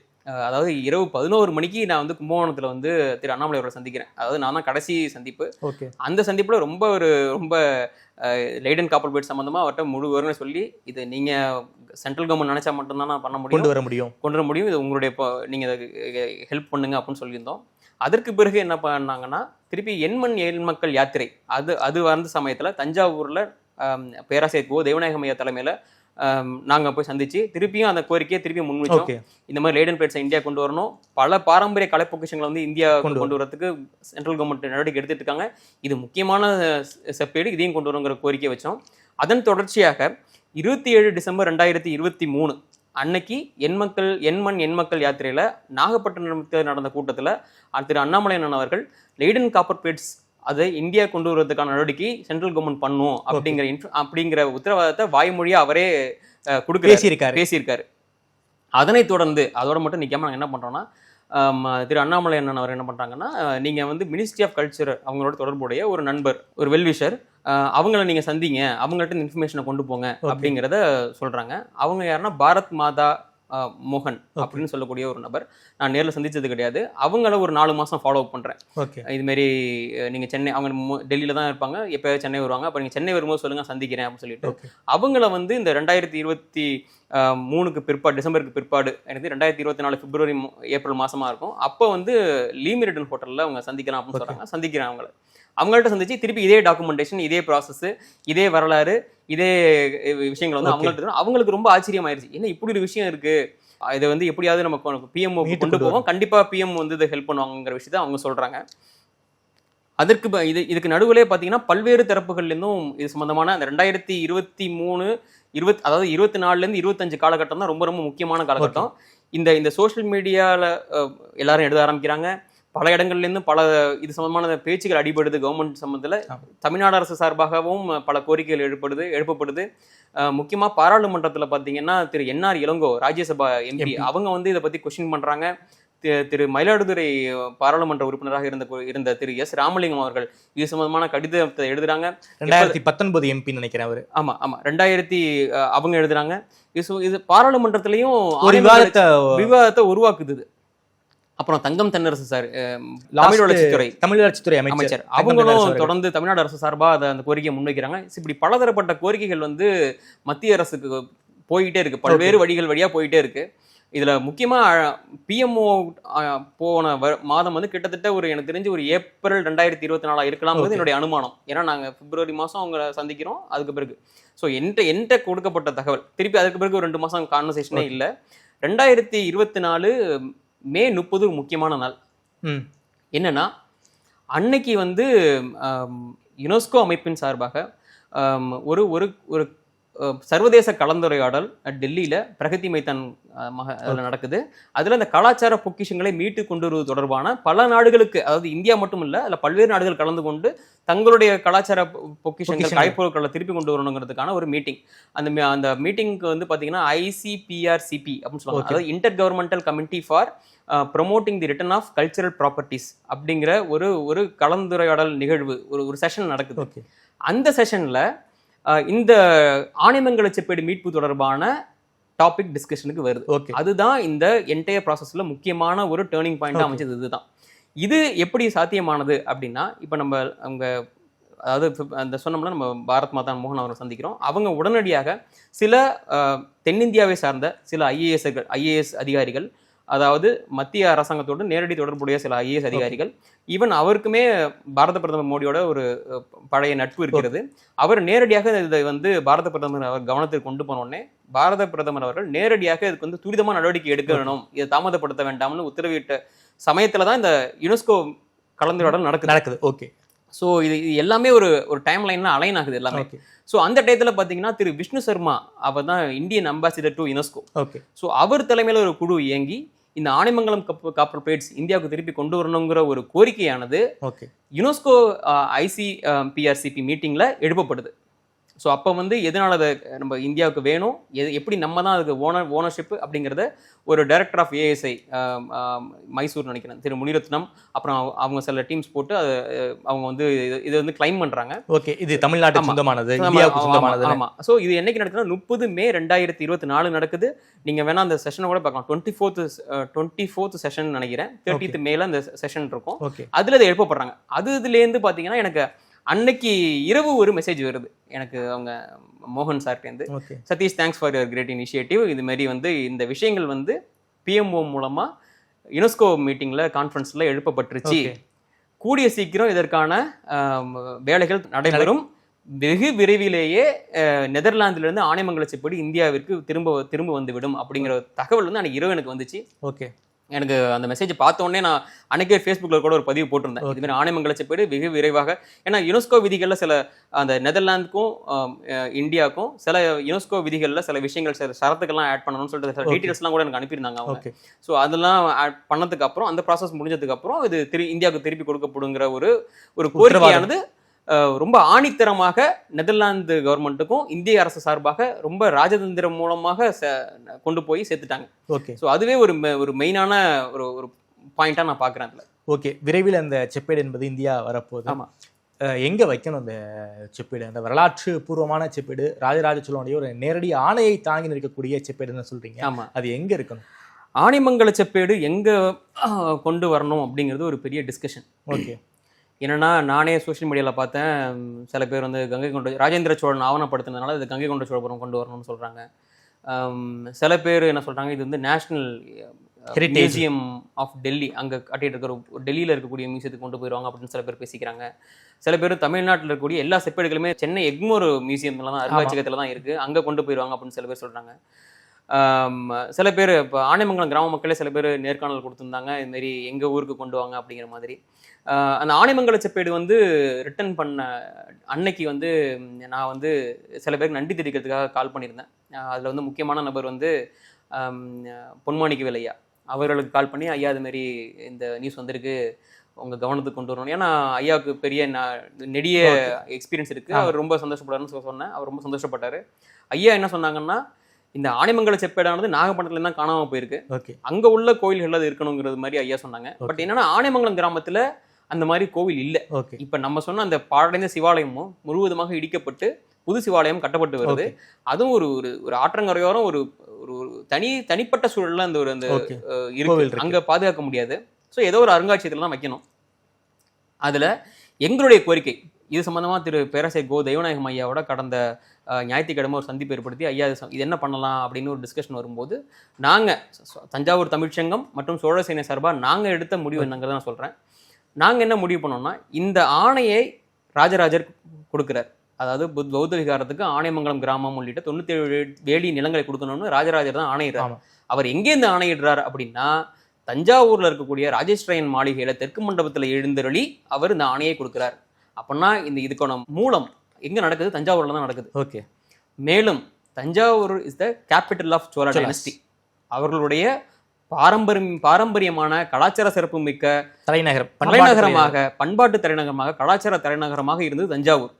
அதாவது இரவு 11 மணிக்கு நான் வந்து கும்பகோணத்தில் வந்து திரு அண்ணாமலை அவர்களை சந்திக்கிறேன். அதாவது நான் தான் கடைசி சந்திப்பு. ஓகே. அந்த சந்திப்பில் ரொம்ப லைடன் காப்பர் பேட் சம்மந்தமாக அவர்கிட்ட முழு விவரங்களை சொல்லி, இது நீங்கள் சென்ட்ரல் கவர்மெண்ட் நினச்சா மட்டும்தான் நான் பண்ண முடியும், கொண்டு வர முடியும், இது உங்களுடைய நீங்கள் இதை ஹெல்ப் பண்ணுங்க அப்படின்னு சொல்லியிருந்தோம். அதற்கு பிறகு என்ன பண்ணாங்கன்னா, திருப்பி எண்மண் மக்கள் யாத்திரை அது வந்த சமயத்தில் தஞ்சாவூரில் பேராசிரியர் கோ தேவநாயகம் ஐயா தலைமையில் நாங்கள் போய் சந்திச்சு திருப்பியும் அந்த கோரிக்கையை திருப்பி முன்வைச்சோம். இந்த மாதிரி லேடன் பிளேட்ஸை இந்தியா கொண்டு வரணும், பல பாரம்பரிய கலை பொக்கிஷங்களை வந்து இந்தியா கொண்டு வரதுக்கு சென்ட்ரல் கவர்மெண்ட் நடவடிக்கை எடுத்துட்டு இருக்காங்க, இது முக்கியமான செப்பேடு, இதையும் கொண்டு வரணுங்கிற கோரிக்கை வச்சோம். அதன் தொடர்ச்சியாக 27 டிசம்பர் 2023 அன்னைக்கு எண் மக்கள் யாத்திரையில நாகப்பட்டினத்தில் நடந்த கூட்டத்தில் திரு அண்ணாமலை அண்ணன் அவர்கள் லைடன் காப்பர் பிளேட்ஸ் அதை இந்தியா கொண்டு வருவதற்கான நடவடிக்கை சென்ட்ரல் கவர்மெண்ட் பண்ணும் அப்படிங்கிற உத்தரவாதத்தை வாய்மொழியா அவரே பேசியிருக்காரு. அதனைத் தொடர்ந்து அதோட மட்டும் நிற்காம நாங்கள் என்ன பண்றோம்னா, திரு அண்ணாமலை அண்ணன் அவர் என்ன பண்றாங்கன்னா, நீங்க வந்து மினிஸ்ட்ரி ஆஃப் கல்ச்சர் அவங்களோட தொடர்புடைய ஒரு நண்பர், ஒரு வெல்விஷர், அவங்கள நீங்க சந்திங்க, அவங்கள்ட்ட இன்ஃபர்மேஷனை கொண்டு போங்க அப்படிங்கிறத சொல்றாங்க. அவங்க யாருன்னா பாரத் மாதா மோகன் அப்படின்னு சொல்லக்கூடிய ஒரு நபர். நான் நேரில் சந்திச்சது கிடையாது. அவங்கள ஒரு 4 மாசம் ஃபாலோ அப் பண்றேன். இதுமாரி நீங்க சென்னை, அவங்க டெல்லியில தான் இருப்பாங்க, எப்பயாவது சென்னை வருவாங்க, அப்ப நீங்க சென்னை வரும்போது சொல்லுங்க, சந்திக்கிறேன் அப்படின்னு சொல்லிட்டு அவங்கள வந்து இந்த 2023 பிற்பாடு, டிசம்பருக்கு பிற்பாடு, எனக்கு 2024 பிப்ரவரி ஏப்ரல் மாசமா இருக்கும், அப்போ வந்து லீமிரிடன் ஹோட்டல்ல அவங்க சந்திக்கலாம் அப்படின்னு சொல்றாங்க. சந்திக்கிறேன் அவங்கள்ட்ட சந்திச்சு திருப்பி இதே டாக்குமெண்டேஷன், இதே ப்ராசஸ், இதே வரலாறு, இதே விஷயங்கள் வந்து அவங்களுக்கு ரொம்ப ஆச்சரியமாயிருச்சு. என்ன இப்படி ஒரு விஷயம் இருக்கு, இதை வந்து எப்படியாவது நம்ம பிஎம்ஓ கொண்டு போவோம், கண்டிப்பா பிஎம் வந்து இதை ஹெல்ப் பண்ணுவாங்கிற விஷயத்த அவங்க சொல்றாங்க. அதற்கு இதுக்கு நடுவிலே பார்த்தீங்கன்னா பல்வேறு தரப்புகள்லேருந்தும் இது சம்பந்தமான அந்த 2023 அதாவது 24லேருந்து 25 காலகட்டம் தான் ரொம்ப முக்கியமான காலகட்டம். இந்த சோஷியல் மீடியாவில் எல்லாரும் எழுத ஆரம்பிக்கிறாங்க. பல இடங்கள்லேருந்து பல இது சம்பந்தமான பேச்சுகள் அடிபடுது. கவர்மெண்ட் சம்பந்தத்தில் தமிழ்நாடு அரசு சார்பாகவும் பல கோரிக்கைகள் எழுப்பப்படுது. முக்கியமாக பாராளுமன்றத்தில் பார்த்தீங்கன்னா திரு என்ஆர் இளங்கோ, ராஜ்யசபா எம்பி, அவங்க வந்து இதை பற்றி கொஸ்டின் பண்ணுறாங்க. திரு மயிலாடுதுறை பாராளுமன்ற உறுப்பினராக இருந்த திரு எஸ் ராமலிங்கம் அவர்கள் இது சம்பந்தமான கடிதத்தை எழுதுறாங்க. 2019 எம்பி நினைக்கிறேன் அவரு. ஆமா, 2000 அவங்க எழுதுறாங்க. இது பாராளுமன்றத்திலையும் விவாதத்தை உருவாக்குது. அப்புறம் தங்கம் தென்னரசு சார், தமிழ் வளர்ச்சித்துறை அமைச்சர், அவங்களும் தொடர்ந்து தமிழ்நாடு அரசு சார்பா அந்த கோரிக்கையை முன்வைக்கிறாங்க. இப்படி பலதரப்பட்ட கோரிக்கைகள் வந்து மத்திய அரசுக்கு போயிட்டே இருக்கு, பல்வேறு வழிகள் வழியா போயிட்டே இருக்கு. இதுல முக்கியமா பிஎம்ஓ போன மாதம் வந்து கிட்டத்தட்ட எனக்கு தெரிஞ்சு ஒரு ஏப்ரல் 2024 இருக்கலாம் என்னுடைய அனுமானம். ஏன்னா நாங்க பிப்ரவரி மாசம் அவங்களை சந்திக்கிறோம். அதுக்கு பிறகு என்கிட்ட கொடுக்கப்பட்ட தகவல், திருப்பி அதுக்கு பிறகு ஒரு 2 மாசம் கான்வர்சேஷனே இல்லை. 2024 மே 30 முக்கியமான நாள். என்னன்னா, அன்னைக்கு வந்து யுனெஸ்கோ அமைப்பின் சார்பாக ஒரு சர்வதேச கலந்துரையாடல் டெல்லியில பிரகதி மைதான் நடக்குது. அதுல அந்த கலாச்சார பொக்கிஷங்களை மீட்டு கொண்டு வருவது தொடர்பான பல நாடுகளுக்கு, அதாவது இந்தியா மட்டும் இல்ல, அதுல பல்வேறு நாடுகள் கலந்து கொண்டு தங்களுடைய கலாச்சார பொக்கிஷங்கள், கலைப்பொருட்களை திருப்பி கொண்டு வரணுங்கிறதுக்கான ஒரு மீட்டிங். அந்த மீட்டிங்க்கு வந்து பாத்தீங்கன்னா ICPRCP அப்படின்னு சொல்லுவாங்க, அதாவது intergovernmental committee for promoting the return of cultural properties அப்படிங்கிற ஒரு கலந்துரையாடல் நிகழ்வு, ஒரு செஷன் நடக்குது. அந்த செஷன்ல இந்த ஆனைமங்கல செப்பேடு மீட்பு தொடர்பான டாபிக் டிஸ்கஷனுக்கு வருது. அதுதான் இந்த என்டையர் ப்ராசஸ்ல முக்கியமான ஒரு டேர்னிங் பாயிண்ட் அமைச்சது. இதுதான் இது எப்படி சாத்தியமானது அப்படின்னா, இப்போ நம்ம அதாவது அந்த சொன்னோம்னா நம்ம பாரத் மாதா மோகன் அவரை சந்திக்கிறோம். அவங்க உடனடியாக சில தென்னிந்தியாவை சார்ந்த சில ஐஏஎஸ் அதிகாரிகள், அதாவது மத்திய அரசாங்கத்தோடு நேரடி தொடர்புடைய சில ஐஏஎஸ் அதிகாரிகள், ஈவன் அவருக்குமே பாரத பிரதமர் மோடியோட ஒரு பழைய நட்பு இருக்கிறது. அவர் நேரடியாக இதை வந்து பாரத பிரதமர் அவர் கவனத்துக்கு கொண்டு போனோடனே பாரத பிரதமர் அவர்கள் நேரடியாக இதுக்கு வந்து துரிதமான நடவடிக்கை எடுக்க வேணும், இதை தாமதப்படுத்த வேண்டாம்னு உத்தரவிட்ட சமயத்துல தான் இந்த யுனெஸ்கோ கலந்துரையாடல் நடக்குது. ஓகே. ஸோ இது எல்லாமே ஒரு டைம் லைன்ல அலைன் ஆகுது எல்லாமே. ஸோ அந்த டயத்துல பாத்தீங்கன்னா திரு விஷ்ணு சர்மா, அவர் தான் Indian ambassador to UNESCO. So அவர் தலைமையில ஒரு குழு இயங்கி இந்த ஆனைமங்கலம் காப்பர் பிளேட்ஸ் இந்தியாவுக்கு திருப்பி கொண்டு வரணுங்கிற ஒரு கோரிக்கையானது யுனெஸ்கோ ICPRCP மீட்டிங்ல எழுப்பப்படுது. ஸோ அப்போ வந்து எதனால அதை நம்ம இந்தியாவுக்கு வேணும், எப்படி நம்ம தான் அதுக்கு ஓனர்ஷிப் அப்படிங்கிறத ஒரு டைரக்டர் ஆஃப் ஏஎஸ்ஐ மைசூர் நினைக்கிறேன் திரு முனிரத்னம், அப்புறம் அவங்க சில டீம்ஸ் போட்டு அதை அவங்க வந்து இதை வந்து கிளைம் பண்ணுறாங்க. ஓகே, இது தமிழ்நாட்டுக்கு சொந்தமானது, இந்தியாவுக்கு சொந்தமானது. ஆமாம். ஸோ இது என்னைக்கு நடக்குதுன்னா 30 மே 2024 நடக்குது. நீங்கள் வேணா அந்த செஷனை கூட பார்க்கலாம். 24th செஷன் நினைக்கிறேன். 30th மேல அந்த செஷன் இருக்கும். அதில் அதை எழுப்பப்படுறாங்க. இதுலேருந்து பார்த்தீங்கன்னா எனக்கு அன்னைக்கு இரவு ஒரு மெசேஜ் வருது எனக்கு, அவங்க மோகன் சார்ட்டேருந்து, Satish thanks for your great initiative, இது மாதிரி வந்து இந்த விஷயங்கள் வந்து பிஎம்ஓ மூலமா யுனெஸ்கோ மீட்டிங்ல கான்ஃபரன்ஸ்ல எழுப்பப்பட்டுருச்சு, கூடிய சீக்கிரம் இதற்கான வேலைகள் நடைபெறும், வெகு விரைவிலேயே நெதர்லாந்திலிருந்து ஆனைமங்கல செப்பேடு இந்தியாவிற்கு திரும்ப வந்துவிடும் அப்படிங்கிற தகவல் வந்து அன்னைக்கு இரவு எனக்கு வந்துச்சு. ஓகே, எனக்கு அந்த மெசேஜ் பார்த்த உடனே நான் அன்னைக்கே ஃபேஸ்புக்கில் கூட ஒரு பதிவு போட்டிருந்தேன். இது மாதிரி ஆனைமங்கல செப்பேடு வெகு விரைவாக, ஏன்னா யுனெஸ்கோ விதிகளில் சில அந்த நெதர்லாந்துக்கும் இந்தியாவுக்கும் சில யுனெஸ்கோ விதிகளில் சில விஷயங்கள் சில ஷரத்துக்கெல்லாம் ஆட் பண்ணணும்னு சொல்லிட்டு சில டீட்டெயில்ஸ்லாம் கூட எனக்கு அனுப்பியிருந்தாங்க அவங்க. ஸோ அதெல்லாம் ஆட் பண்ணதுக்கு அப்புறம் அந்த ப்ராசஸ் முடிஞ்சதுக்கு அப்புறம் இது இந்தியாவுக்கு திருப்பி கொடுக்கப்படுங்கிற ஒரு கோரிக்கையானது ரொம்ப ஆணித்தரமாக நெதர்லாந்து கவர்மெண்ட்டுக்கும் இந்திய அரசு சார்பாக ரொம்ப ராஜதந்திரம் மூலமாக கொண்டு போய் சேர்த்துட்டாங்க. ஓகே, ஸோ அதுவே ஒரு மெயினான ஒரு பாயிண்டா நான் பார்க்குறேன் அதில். ஓகே, விரைவில் அந்த செப்பேடு என்பது இந்தியா வரப்போகுது. ஆமாம், எங்கே வைக்கணும் அந்த செப்பேடு? அந்த வரலாற்று பூர்வமான செப்பேடு, ராஜராஜ சோழனுடைய ஒரு நேரடி ஆணையை தாங்கி நிற்கக்கூடிய செப்பேடுன்னு சொல்றீங்க. ஆமாம், அது எங்கே இருக்கணும்? ஆனைமங்கல செப்பேடு எங்கே கொண்டு வரணும் அப்படிங்கிறது ஒரு பெரிய டிஸ்கஷன். ஓகே, என்னன்னா நானே சோஷியல் மீடியாவில் பார்த்தேன், சில பேர் வந்து கங்கை கொண்ட ராஜேந்திர சோழன் ஆவணப்படுத்தினதுனால இது கங்கை கொண்ட சோழபுரம் கொண்டு வரணும்னு சொல்கிறாங்க. சில பேர் என்ன சொல்கிறாங்க, இது வந்து நேஷ்னல் மியூசியம் ஆஃப் டெல்லி, அங்கே கட்டிட்டு இருக்கிற டெல்லியில் இருக்கக்கூடிய மியூசியத்துக்கு கொண்டு போயிடுவாங்க அப்படின்னு சில பேர் பேசிக்கிறாங்க. சில பேர் தமிழ்நாட்டில் இருக்கக்கூடிய எல்லா செப்பேடுகளுமே சென்னை எக்மோர் மியூசியம்ல தான், அருங்காட்சியகத்தில் தான் இருக்குது, அங்கே கொண்டு போயிடுவாங்க அப்படின்னு சில பேர் சொல்கிறாங்க. சில பேர் இப்போ ஆனைமங்கலம் கிராம மக்களே சில பேர் நேர்காணல் கொடுத்துருந்தாங்க, இதுமாரி எங்கள் ஊருக்கு கொண்டு வாங்க அப்படிங்கிற மாதிரி. அந்த ஆனைமங்கல செப்பேடு வந்து ரிட்டர்ன் பண்ண அன்னைக்கு வந்து நான் வந்து சில பேருக்கு நன்றி தெரிவிக்கிறதுக்காக கால் பண்ணியிருந்தேன். அதில் வந்து முக்கியமான நபர் வந்து பொன்மாணிக்க வேலையா, அவர்களுக்கு கால் பண்ணி ஐயா இதுமாரி இந்த நியூஸ் வந்திருக்கு, உங்கள் கவனத்துக்கு கொண்டு வரணும். ஏன்னா ஐயாவுக்கு பெரிய நெடிய எக்ஸ்பீரியன்ஸ் இருக்குது, அவர் ரொம்ப சந்தோஷப்படாருன்னு சொன்னேன். அவர் ரொம்ப சந்தோஷப்பட்டார். ஐயா என்ன சொன்னாங்கன்னா, இந்த ஆனைமங்கல செப்பேடானது நாகப்பட்டினத்துல தான் காணாமல் போயிருக்கு, அங்கே உள்ள கோயில்கள் அது இருக்கணுங்கிறது மாதிரி ஐயா சொன்னாங்க. பட் என்னன்னா ஆனைமங்கலம் கிராமத்தில் அந்த மாதிரி கோவில் இல்லை. இப்போ நம்ம சொன்ன அந்த பாழடைந்த சிவாலயமும் முழுவதுமாக இடிக்கப்பட்டு புது சிவாலயம் கட்டப்பட்டு வருது. அதுவும் ஒரு ஆற்றங்கரையோரம் ஒரு தனிப்பட்ட சூழல்ல அந்த இருக்கு, அங்க பாதுகாக்க முடியாது. ஸோ ஏதோ ஒரு அருங்காட்சியகத்தில் தான் வைக்கணும். அதுல எங்களுடைய கோரிக்கை இது சம்பந்தமா திரு பேராசிரியர் கோ தெய்வநாயகம் ஐயாவோட கடந்த ஞாயிற்றுக்கிழமை ஒரு சந்திப்பு ஏற்படுத்தி ஐயா இது என்ன பண்ணலாம் அப்படின்னு ஒரு டிஸ்கஷன் வரும்போது, நாங்கள் தஞ்சாவூர் தமிழ்ச்சங்கம் மற்றும் சோழசேனை சார்பாக நாங்கள் எடுத்த முடிவு என்னங்கிறத நான் சொல்கிறேன். நாங்கள் என்ன முடிவு பண்ணோம்னா, இந்த ஆணையை ராஜராஜர் கொடுக்குறார். அதாவது பௌத்த விகாரத்துக்கு ஆனைமங்கலம் கிராமம் உள்ளிட்ட 97 வேலி நிலங்களை கொடுக்கணும்னு ராஜராஜர் தான் ஆணையிடுறார். அவர் எங்கேருந்து ஆணையிடுறார் அப்படின்னா, தஞ்சாவூர்ல இருக்கக்கூடிய ராஜேஸ்வரன் மாளிகையில தெற்கு மண்டபத்தில் எழுந்தருளி அவர் இந்த ஆணையை கொடுக்குறார். அப்படின்னா இதுக்கான மூலம் எங்க நடக்குது? தஞ்சாவூர்ல தான் நடக்குது. ஓகே, மேலும் Thanjavur is the capital of Chola dynasty. அவர்களுடைய பாரம்பரியமான கலாச்சார சிறப்பு மிக்க தலைநகரமாக, பண்பாட்டு தலைநகரமாக, கலாச்சார தலைநகரமாக இருந்தது தஞ்சாவூர்.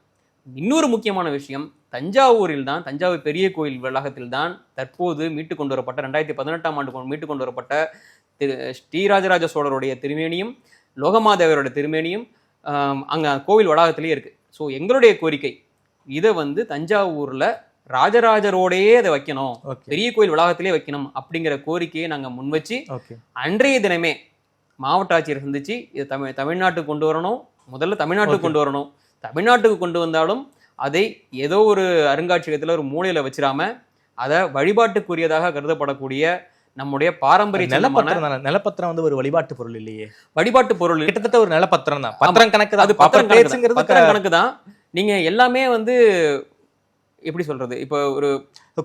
இன்னொரு முக்கியமான விஷயம், தஞ்சாவூரில் தான், தஞ்சாவூர் பெரிய கோயில் வளாகத்தில் தான் தற்போது மீட்டு கொண்டு வரப்பட்ட 2018ஆம் ஆண்டு மீட்டு கொண்டு வரப்பட்ட ஸ்ரீராஜராஜ சோழருடைய திருமேனியும் லோகமாதேவருடைய திருமேனியும் அங்கே கோவில் வளாகத்திலேயே இருக்கு. ஸோ எங்களுடைய கோரிக்கை, இதை வந்து தஞ்சாவூர்ல ராஜராஜரோடையே அதை வைக்கணும், பெரிய கோயில் வளாகத்திலே வைக்கணும் அப்படிங்கிற கோரிக்கையை நாங்கள் முன்வச்சு அன்றைய தினமே மாவட்ட ஆட்சியர் சந்திச்சு இதை தமிழ்நாட்டுக்கு கொண்டு வரணும். முதல்ல தமிழ்நாட்டுக்கு கொண்டு வரணும். தமிழ்நாட்டுக்கு கொண்டு வந்தாலும் அதை ஏதோ ஒரு அருங்காட்சியகத்தில் ஒரு மூலையில வச்சிடாம அதை வழிபாட்டுக்குரியதாக கருதப்படக்கூடிய நம்முடைய பாரம்பரிய நிலப்பத்திரம் வந்து ஒரு வழிபாட்டு பொருள் இல்லையே. வழிபாட்டு பொருள் கிட்டத்தட்ட ஒரு நிலப்பத்திரம் தான், பத்திரம் கணக்கு தான். அது பத்திரம் கணக்கு தான். நீங்க எல்லாமே வந்து எப்படி சொல்றது, இப்போ ஒரு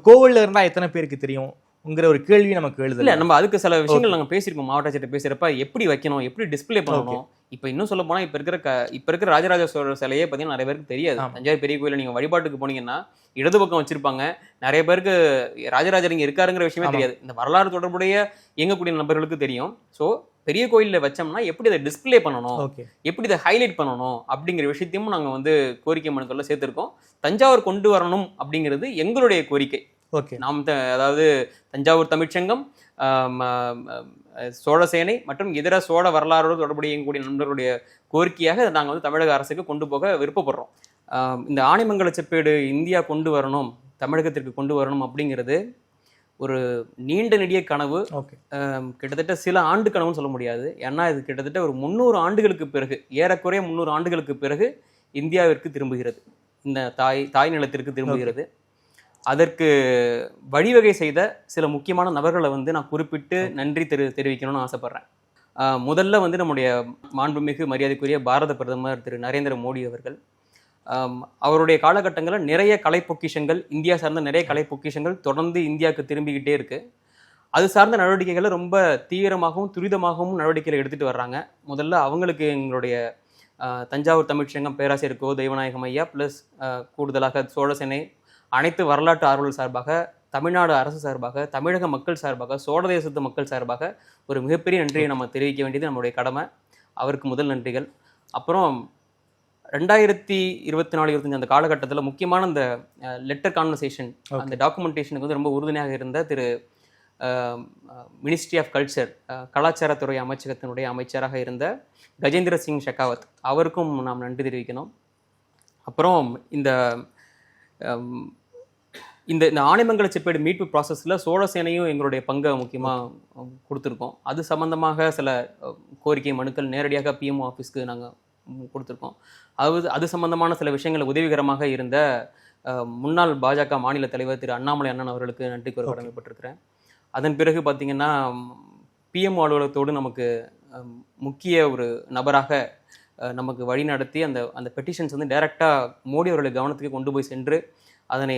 கோவில்ல இருந்தா எத்தனை பேருக்கு தெரியும் உங்கிற ஒரு கேள்வி நமக்கு எழுதல. நம்ம அதுக்கு சில விஷயங்கள் நாங்கள் பேசியிருக்கோம். மாவட்ட ஆட்சியர் பேசுறப்ப எப்படி வைக்கணும், எப்படி டிஸ்பிளே பண்ணணும், இப்போ இன்னும் சொல்ல போனா இப்ப இருக்கிற ராஜராஜ சோழர் சிலையே பார்த்தீங்கன்னா நிறைய பேருக்கு தெரியாது. தஞ்சாவூர் பெரிய கோயில நீங்க வழிபாட்டுக்கு போனீங்கன்னா இடது பக்கம் வச்சிருப்பாங்க. நிறைய பேருக்கு ராஜராஜர் இங்க இருக்காருங்கிற விஷயமே தெரியாது. இந்த வரலாறு தொடர்புடைய இயங்கக்கூடிய நபர்களுக்கு தெரியும். ஸோ பெரிய கோயிலில் வச்சோம்னா எப்படி அதை டிஸ்பிளே பண்ணணும், எப்படி இதை ஹைலைட் பண்ணணும் அப்படிங்கிற விஷயத்தையும் நாங்கள் வந்து கோரிக்கை மனுக்கள்ல சேர்த்திருக்கோம். தஞ்சாவூர் கொண்டு வரணும் அப்படிங்கிறது எங்களுடைய கோரிக்கை. நாம் அதாவது தஞ்சாவூர் தமிழ்ச்சங்கம், சோழசேனை மற்றும் இதர சோழ வரலாறோடு தொடர்புடைய இயங்கக்கூடிய நண்பர்களுடைய கோரிக்கையாக நாங்கள் வந்து தமிழக அரசுக்கு கொண்டு போக விருப்பப்படுறோம். இந்த ஆனைமங்கல செப்பேடு இந்தியா கொண்டு வரணும், தமிழகத்திற்கு கொண்டு வரணும் அப்படிங்கிறது ஒரு நீண்ட நெடிய கனவு. கிட்டத்தட்ட சில ஆண்டு கனவுன்னு சொல்ல முடியாது. ஏன்னா இது கிட்டத்தட்ட ஒரு 300 ஆண்டுகளுக்கு பிறகு, ஏறக்குறைய 300 ஆண்டுகளுக்கு பிறகு இந்தியாவிற்கு திரும்புகிறது, இந்த தாய் நிலத்திற்கு திரும்புகிறது. அதற்கு வழிவகை செய்த சில முக்கியமான நபர்களை வந்து நான் குறிப்பிட்டு நன்றி தெரிவிக்கணும்னு ஆசைப்படுறேன். முதல்ல வந்து நம்முடைய மாண்புமிகு மரியாதைக்குரிய பாரத பிரதமர் திரு நரேந்திர மோடி அவர்கள், அவருடைய காலகட்டங்களில் நிறைய கலை பொக்கிஷங்கள், இந்தியா சார்ந்த நிறைய கலை பொக்கிஷங்கள் தொடர்ந்து இந்தியாவுக்கு திரும்பிக்கிட்டே இருக்கு. அது சார்ந்த நடவடிக்கைகளை ரொம்ப தீவிரமாகவும் துரிதமாகவும் நடவடிக்கைகளை எடுத்துட்டு வர்றாங்க. முதல்ல அவங்களுக்கு எங்களுடைய தஞ்சாவூர் தமிழ்ச்சங்கம் பேராசிரியர் கோ தெய்வநாயகம் ஐயா பிளஸ் கூடுதலாக சோழசேனை அனைத்து வரலாற்று ஆர்வலர் சார்பாக, தமிழ்நாடு அரசு சார்பாக, தமிழக மக்கள் சார்பாக, சோழ தேசத்து மக்கள் சார்பாக ஒரு மிகப்பெரிய நன்றியை நம்ம தெரிவிக்க வேண்டியது நம்மளுடைய கடமை. அவருக்கு முதல் நன்றிகள். அப்புறம் 2024-25 அந்த காலகட்டத்தில் முக்கியமான அந்த லெட்டர் கான்வர்சேஷன், அந்த டாக்குமெண்டேஷனுக்கு வந்து ரொம்ப உறுதுணையாக இருந்த திரு மினிஸ்ட்ரி ஆஃப் கல்ச்சர், கலாச்சாரத்துறை அமைச்சகத்தினுடைய அமைச்சராக இருந்த கஜேந்திர சிங் ஷெகாவத், அவருக்கும் நாம் நன்றி தெரிவிக்கணும். அப்புறம் இந்த இந்த ஆனைமங்கல செப்பேடு மீட்பு ப்ராசஸில் சோழசேனையும் எங்களுடைய பங்கை முக்கியமாக கொடுத்துருக்கோம். அது சம்பந்தமாக சில கோரிக்கை மனுக்கள் நேரடியாக பிஎம்ஓ ஆஃபீஸ்க்கு நாங்கள் கொடுத்துருக்கோம். அது சம்பந்தமான சில விஷயங்கள் உதவிகரமாக இருந்த முன்னாள் பாஜக மாநில தலைவர் திரு அண்ணாமலை அண்ணன் அவர்களுக்கு நன்றி கூற கடமைப்பட்டிருக்கிறேன். அதன் பிறகு பார்த்தீங்கன்னா பிஎம்ஓ அலுவலகத்தோடு நமக்கு முக்கிய ஒரு நபராக நமக்கு வழி நடத்தி அந்த பெட்டிஷன்ஸ் வந்து டைரெக்டாக மோடி அவர்களுடைய கவனத்துக்கு கொண்டு போய் சென்று அதனை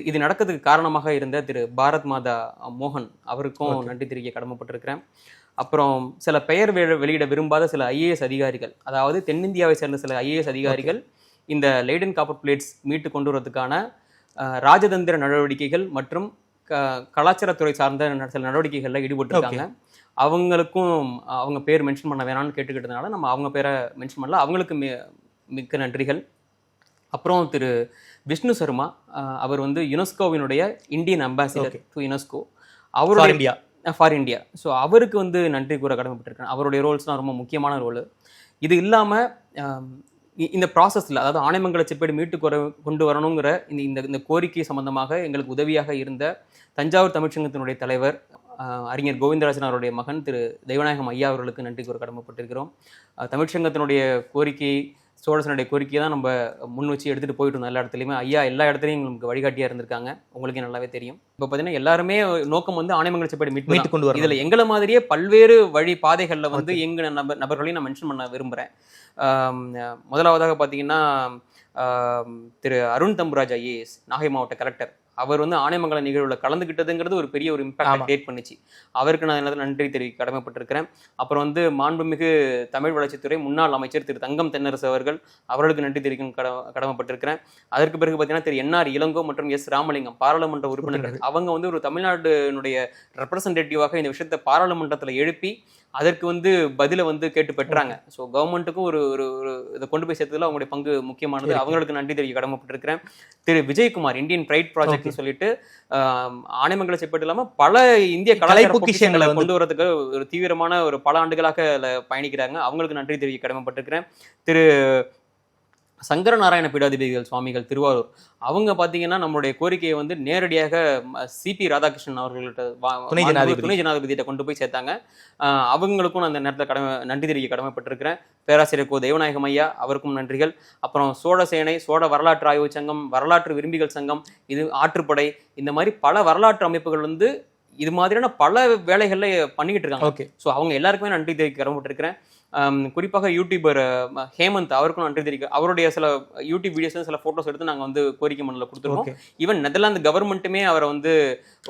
இது நடக்கிறதுக்கு காரணமாக இருந்த திரு பாரத் மாதா மோகன் அவருக்கும் நன்றி தெரிவிக்க கடமைப்பட்டிருக்கிறேன். அப்புறம் சில பெயர் வெளியிட விரும்பாத சில ஐஏஎஸ் அதிகாரிகள், அதாவது தென்னிந்தியாவை சேர்ந்த சில ஐஏஎஸ் அதிகாரிகள் இந்த லைடன் காப்பர் பிளேட்ஸ் மீட்டு கொண்டு வரதுக்கான ராஜதந்திர நடவடிக்கைகள் மற்றும் கலாச்சாரத்துறை சார்ந்த சில நடவடிக்கைகளில் ஈடுபட்டிருக்காங்க. அவங்களுக்கும் அவங்க பேர் மென்ஷன் பண்ண வேணாம்னு கேட்டுக்கிட்டதுனால நம்ம அவங்க பேரை மென்ஷன் பண்ணல. அவங்களுக்கு மிக்க நன்றிகள். அப்புறம் திரு விஷ்ணு சர்மா, அவர் வந்து யுனெஸ்கோவினுடைய இந்தியன் அம்பாசிடர் டு யுனெஸ்கோ, அவருடைய ஃபார் இந்தியா. ஸோ அவருக்கு வந்து நன்றி கூற கடமைப்பட்டிருக்கேன். அவருடைய ரோல்ஸ்லாம் ரொம்ப முக்கியமான ரோல். இது இல்லாமல் இந்த ப்ராசஸில், அதாவது ஆனைமங்கல செப்பேடு மீட்டு கொண்டு வரணுங்கிற இந்த கோரிக்கை சம்பந்தமாக எங்களுக்கு உதவியாக இருந்த தஞ்சாவூர் தமிழ்ச்சங்கத்தினுடைய தலைவர் அறிஞர் கோவிந்தராஜன் அவருடைய மகன் திரு தெய்வநாயகம் ஐயா அவர்களுக்கு நன்றி கூற கடமைப்பட்டிருக்கிறோம். தமிழ்ச்சங்கத்தினுடைய கோரிக்கை, சோழசனுடைய கோரிக்கையை தான் நம்ம முன் வச்சு எடுத்துகிட்டு போயிட்டு இருந்தோம் எல்லா இடத்துலையுமே. ஐயா எல்லா இடத்துலையும் எங்களுக்கு வழிகாட்டியாக இருந்திருக்காங்க, உங்களுக்கு நல்லாவே தெரியும். இப்போ பார்த்தீங்கன்னா எல்லாருமே நோக்கம் வந்து ஆனைமங்கல செப்பேடு மீட்டு கொண்டு வரும். இதில் எங்களை மாதிரியே பல்வேறு வழி பாதைகளில் வந்து எங்கள் நபர்களையும் நான் மென்ஷன் பண்ண விரும்புகிறேன். முதலாவதாக பார்த்தீங்கன்னா திரு அருண் தம்புராஜ் ஐஏஎஸ், நாகை மாவட்ட கலெக்டர், அவர் வந்து ஆனைமங்கல நிகழ்வுல கலந்துக்கிட்டதுங்கிறது ஒரு பெரிய ஒரு இம்பாக்ட் கிரியேட் பண்ணிச்சு. அவருக்கு நான் நன்றி தெரிவிக்க கடமைப்பட்டிருக்கிறேன். அப்புறம் வந்து மாண்புமிகு தமிழ் வளர்ச்சித்துறை முன்னாள் அமைச்சர் திரு தங்கம் தென்னரசு அவர்களுக்கு நன்றி தெரிவிக்க கடமைப்பட்டிருக்கிறேன். அதற்கு பிறகு பார்த்தீங்கன்னா திரு என்ஆர் இளங்கோ மற்றும் எஸ் ராமலிங்கம் பாராளுமன்ற உறுப்பினர்கள், அவங்க வந்து ஒரு தமிழ்நாடுனுடைய ரெப்ரசன்டேட்டிவாக இந்த விஷயத்தை பாராளுமன்றத்தில் எழுப்பி அதற்கு வந்து பதிலை வந்து கேட்டு பெற்றாங்க. ஸோ கவர்மெண்ட்டுக்கும் ஒரு இதை கொண்டு போய் சேர்த்ததுல அவங்களுடைய பங்கு முக்கியமானது. அவங்களுக்கு நன்றி தெரிவிக்க கடமைப்பட்டிருக்கிறேன். திரு விஜயகுமார், இந்தியன் பிரைட் ப்ராஜெக்ட்னு சொல்லிட்டு ஆனைமங்கல செப்பேடு இல்லாமல் பல இந்திய கலை பொக்கிஷங்களை கொண்டு வரதுக்கு ஒரு தீவிரமான ஒரு பல ஆண்டுகளாக பயணிக்கிறாங்க. அவங்களுக்கு நன்றி தெரிவிக்க கடமைப்பட்டிருக்கிறேன். திரு சங்கரநாராயண பீடாதிபதிகள் சுவாமிகள் திருவாரூர், அவங்க பார்த்தீங்கன்னா நம்மளுடைய கோரிக்கையை வந்து நேரடியாக சிபி ராதாகிருஷ்ணன் அவர்கள்ட்ட துணை ஜனாதிபதியிட்ட கொண்டு போய் சேர்த்தாங்க. அவங்களுக்கும் அந்த நேரத்தில் நன்றி தெரிவிக்க கடமைப்பட்டிருக்கிறேன். பேராசிரியர் கோ தெய்வநாயகம் ஐயா, அவருக்கும் நன்றிகள். அப்புறம் சோழசேனை, சோழ வரலாற்று ஆய்வு சங்கம், வரலாற்று விரும்பிகள் சங்கம், இது ஆற்றுப்படை, இந்த மாதிரி பல வரலாற்று அமைப்புகள் வந்து இது மாதிரியான பல வேலைகள்ல பண்ணிக்கிட்டு இருக்காங்க. ஸோ அவங்க எல்லாருக்குமே நன்றி தெரிவிக்க கடமைப்பட்டிருக்கிறேன். குறிப்பாக யூடியூபர் ஹேமந்த், அவருக்கும் நன்றி தெரிவிக்க, அவருடைய சில யூடியூப் வீடியோஸ் சில போட்டோஸ் எடுத்து நாங்கள் வந்து கோரிக்கை மனுவில் கொடுத்துருக்கோம். ஈவன் நெதர்லாந்து கவர்மெண்ட்டுமே அவரை வந்து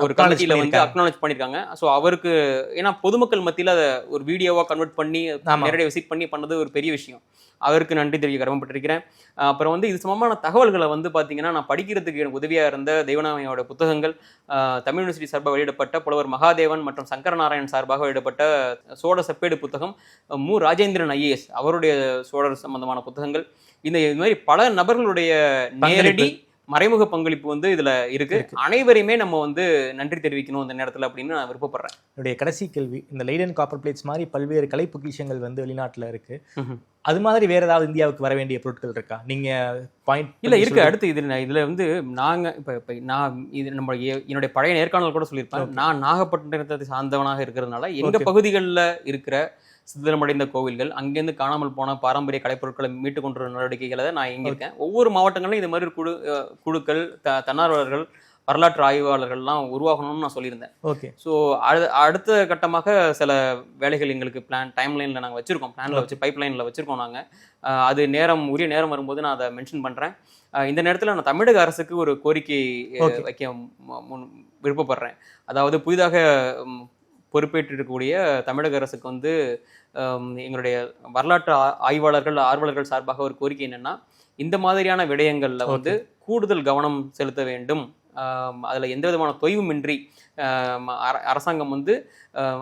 ஒரு கமிட்டியில வந்து அக்னாலேஜ் பண்ணிருக்காங்க. ஸோ அவருக்கு ஏன்னா பொதுமக்கள் மத்தியில் அதை ஒரு வீடியோவா கன்வெர்ட் பண்ணி நேரடியாக விசிட் பண்ணி பண்ணது ஒரு பெரிய விஷயம். அவருக்கு நன்றி தெரிவிக்க கடமைப்பட்டிருக்கிறேன். அப்புறம் வந்து இது சம்பந்தமான தகவல்களை வந்து பார்த்தீங்கன்னா நான் படிக்கிறதுக்கு எனக்கு உதவியாக இருந்த தெய்வநாயகியோட புத்தகங்கள், தமிழ் யூனிவர்சிட்டி சார்பாக வெளியிடப்பட்ட புலவர் மகாதேவன் மற்றும் சங்கரநாராயண் சார்பாக வெளியிடப்பட்ட சோழ செப்பேடு புத்தகம், மு ராஜேந்திரன் ஐஏஎஸ் அவருடைய சோழர் சம்பந்தமான புத்தகங்கள், இது மாதிரி பல நபர்களுடைய நேரடி மறைமுக பங்களிப்பு வந்து இதுல இருக்கு. அனைவரையுமே நம்ம வந்து நன்றி தெரிவிக்கணும் இந்த நேரத்துல அப்படின்னு நான் விருப்பப்படுறேன். என்னுடைய கடைசி கேள்வி, இந்த லைடன் காப்பர் பிளேட்ஸ் மாதிரி பல்வேறு கலை பொக்கிஷங்கள் வந்து வெளிநாட்டுல இருக்கு, அது மாதிரி வேற ஏதாவது இந்தியாவுக்கு வர வேண்டிய பொருட்கள் இருக்கா? நீங்க பாயிண்ட் இல்ல இருக்கு. அடுத்து இதுல வந்து நாங்க இப்ப நான் இது நம்ம என்னுடைய பழைய நேர்காணல் கூட சொல்லியிருப்பேன். நான் நாகப்பட்டினத்தை சார்ந்தவனாக இருக்கிறதுனால எங்க பகுதிகளில் இருக்கிற சிதிலமடைந்த கோவில்கள், அங்கேருந்து காணாமல் போன பாரம்பரிய கலைப்பொருட்களை மீட்டு கொண்டு வர நடவடிக்கைகளை நான் எங்க இருக்கேன். ஒவ்வொரு மாவட்டங்களிலும் இது மாதிரி குழுக்கள், தன்னார்வலர்கள், வரலாற்று ஆய்வாளர்கள்லாம் உருவாகணும்னு நான் சொல்லியிருந்தேன். ஓகே. ஸோ அடுத்த கட்டமாக சில வேலைகள் எங்களுக்கு டைம் லைனில் நாங்கள் வச்சுருக்கோம், பிளானில் வச்சு பைப் லைனில் வச்சுருக்கோம் நாங்கள். அது உரிய நேரம் வரும்போது நான் அதை மென்ஷன் பண்ணுறேன். இந்த நேரத்தில் நான் தமிழக அரசுக்கு ஒரு கோரிக்கை வைக்க விருப்பப்படுறேன். அதாவது புதிதாக பொறுப்பேற்றிருக்கக்கூடிய தமிழக அரசுக்கு வந்து எங்களுடைய வரலாற்று ஆய்வாளர்கள் சார்பாக ஒரு கோரிக்கை என்னன்னா, இந்த மாதிரியான விடயங்கள்ல வந்து கூடுதல் கவனம் செலுத்த வேண்டும். அதுல எந்த விதமான தொய்வுமின்றி அரசாங்கம் வந்து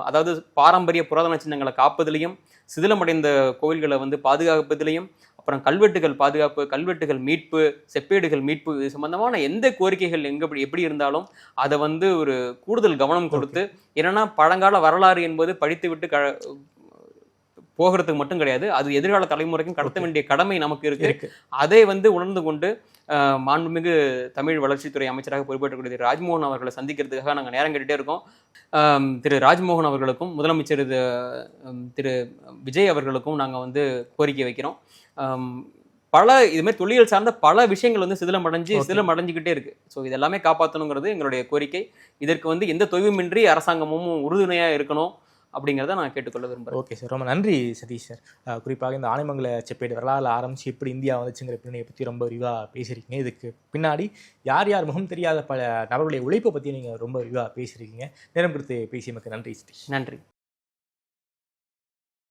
அதாவது பாரம்பரிய புராதன சின்னங்களை காப்பதிலையும், சிதிலமடைந்த கோவில்களை வந்து பாதுகாப்பதிலையும், அப்புறம் கல்வெட்டுகள் பாதுகாப்பு, கல்வெட்டுகள் மீட்பு, செப்பேடுகள் மீட்பு, இது சம்பந்தமான எந்த கோரிக்கைகள் எப்படி இருந்தாலும் அதை வந்து ஒரு கூடுதல் கவனம் கொடுத்து, ஏன்னா பழங்கால வரலாறு என்பது படித்து விட்டு போகிறதுக்கு மட்டும் கிடையாது, அது எதிர்கால தலைமுறைக்கும் கடத்த வேண்டிய கடமை நமக்கு இருக்கு. அதை வந்து உணர்ந்து கொண்டு மாண்புமிகு தமிழ் வளர்ச்சித்துறை அமைச்சராக பொறுப்பேற்றக்கூடிய ராஜ்மோகன் அவர்களை சந்திக்கிறதுக்காக நாங்கள் நேரம் கேட்டுட்டே இருக்கோம். திரு ராஜ்மோகன் அவர்களுக்கும் முதலமைச்சர் திரு விஜய் அவர்களுக்கும் நாங்கள் வந்து கோரிக்கை வைக்கிறோம். பல இதுமாதிரி தொழில் சார்ந்த பல விஷயங்கள் வந்து சிதிலமடைஞ்சுக்கிட்டே இருக்கு. ஸோ இதெல்லாமே காப்பாற்றணுங்கிறது எங்களுடைய கோரிக்கை. இதற்கு வந்து எந்த தொய்வுமின்றி அரசாங்கமும் உறுதுணையாக இருக்கணும் அப்படிங்கிறத நான் கேட்டுக்கொள்ள விரும்புகிறேன். ஓகே சார், ரொம்ப நன்றி சதீஷ் சார். குறிப்பாக இந்த ஆனைமங்கல செப்பேடு வரலாறு ஆரம்பிச்சு எப்படி இந்தியா வந்துச்சுங்கிற பின்னணியை பற்றி ரொம்ப விரிவாக பேசியிருக்கீங்க. இதுக்கு பின்னாடி யார் யார் முகம் தெரியாத பல நபர்களுடைய உழைப்பை பற்றி நீங்கள் ரொம்ப விரிவாக பேசியிருக்கீங்க. நேரம் கொடுத்து பேசியமைக்கு நன்றி சதீஷ். நன்றி.